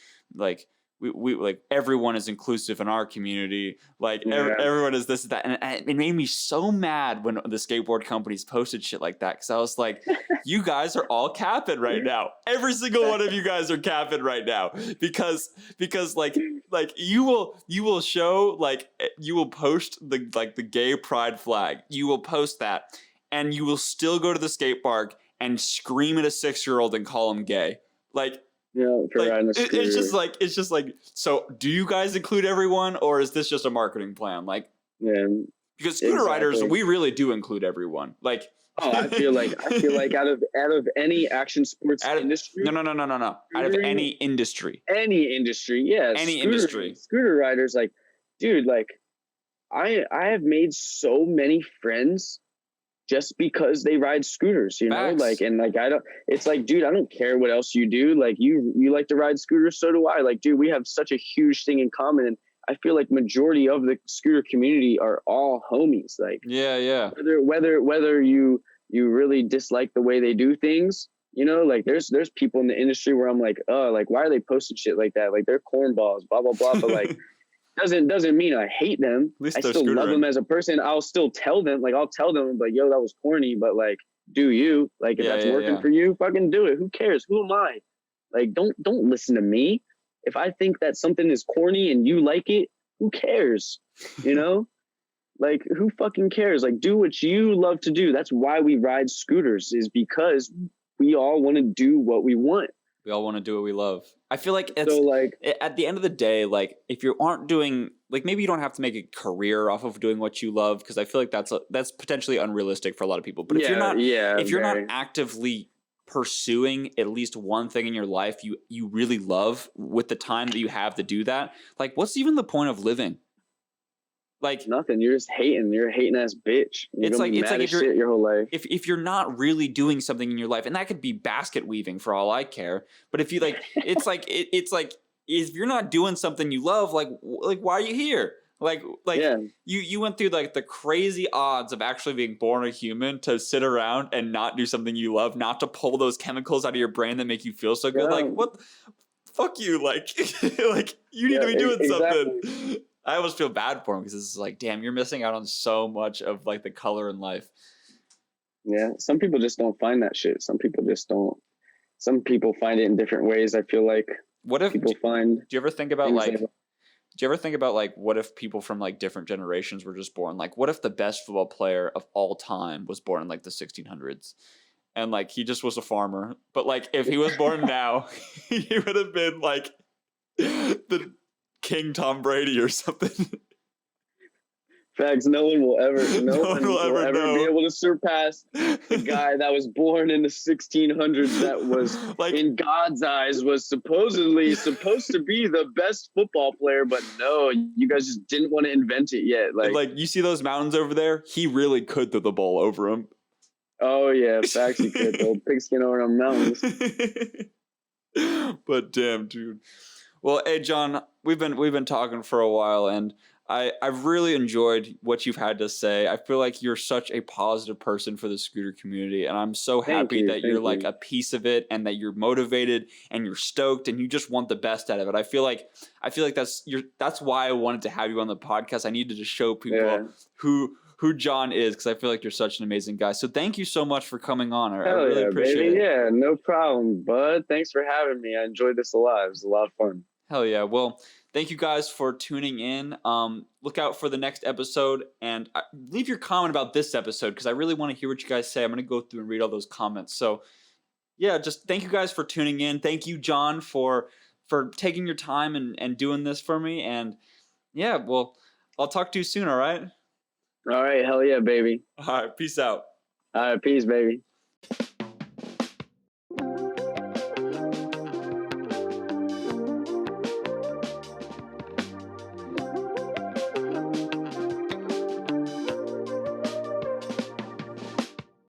we like everyone is inclusive in our community, like everyone is this and that, and it made me so mad when the skateboard companies posted shit like that, because I was like, you guys are all capping right now. Every single one of you guys are capping right now, because like you will show, like, you will post the gay pride flag, you will post that, and you will still go to the skate park and scream at a 6-year-old and call him gay. Like, for like, it's just like, so do you guys include everyone, or is this just a marketing plan? Like, because scooter riders, we really do include everyone. Like, oh, I feel like out of any action sports industry. No. Out of any industry. Yeah. Scooter riders, like, dude, like, I have made so many friends just because they ride scooters, you know. Facts. Like, and like, it's like, dude, I don't care what else you do. Like, you like to ride scooters, so do I. Like, dude, we have such a huge thing in common. And I feel like majority of the scooter community are all homies. Like, yeah. Whether you really dislike the way they do things, you know, like there's people in the industry where I'm like, oh, like, why are they posting shit like that? Like, they're cornballs, blah, blah, blah. But like, doesn't mean I hate them. I still love them as a person. I'll still tell them, like, like, yo, that was corny, but like, do you, like, if that's working for you, fucking do it. Who cares? Who am I? Like, don't listen to me. If I think that something is corny and you like it, who cares? You know? Like, who fucking cares? Like, do what you love to do. That's why we ride scooters, is because we all want to do what we want. We all want to do what we love. I feel like it's so, like, at the end of the day, like, if you aren't doing, like, maybe you don't have to make a career off of doing what you love, because I feel like that's potentially unrealistic for a lot of people. But if you're not actively pursuing at least one thing in your life you really love with the time that you have to do that, like, what's even the point of living? Like, nothing. You're just hating. You're a hating ass bitch. It's like if you're your whole life. If you're not really doing something in your life, and that could be basket weaving for all I care. But if you like, it's like if you're not doing something you love, like why are you here? Like you went through like the crazy odds of actually being born a human to sit around and not do something you love, not to pull those chemicals out of your brain that make you feel so good. Yeah. Like, what? Fuck you. Like, like, you need to be doing something. I always feel bad for him, because it's like, damn, you're missing out on so much of like the color in life. Yeah, some people just don't find that shit. Some people just don't. Some people find it in different ways. I feel like. What if people find? Do you ever think about like? Do you ever think about like, what if people from like different generations were just born? Like, what if the best football player of all time was born in like the 1600s? And like, he just was a farmer. But like, if he was born now, he would have been like the King Tom Brady or something. Facts. No one will ever be able to surpass the guy that was born in the 1600s, that was, like, in God's eyes, was supposedly supposed to be the best football player, but no, you guys just didn't want to invent it yet. Like you see those mountains over there? He really could throw the ball over them. Oh yeah, facts. He could throw pigskin over on mountains. But damn, dude. Well, hey John, we've been talking for a while, and I've really enjoyed what you've had to say. I feel like you're such a positive person for the scooter community, and I'm so Thank happy you. that you're Thank like you. a piece of it, and that you're motivated and you're stoked and you just want the best out of it. I feel like that's why I wanted to have you on the podcast. I needed to show Yeah. people who Jon is, because I feel like you're such an amazing guy. So thank you so much for coming on. I Hell really yeah, appreciate baby. it. Yeah, no problem, bud. Thanks for having me. I enjoyed this a lot. It was a lot of fun. Hell yeah. Well, thank you guys for tuning in. Look out for the next episode, and leave your comment about this episode, because I really want to hear what you guys say. I'm going to go through and read all those comments. So yeah, just thank you guys for tuning in. Thank you, Jon, for taking your time and doing this for me. And yeah, well, I'll talk to you soon. All right. All right. Hell yeah, baby. All right. Peace out. All right. Peace, baby.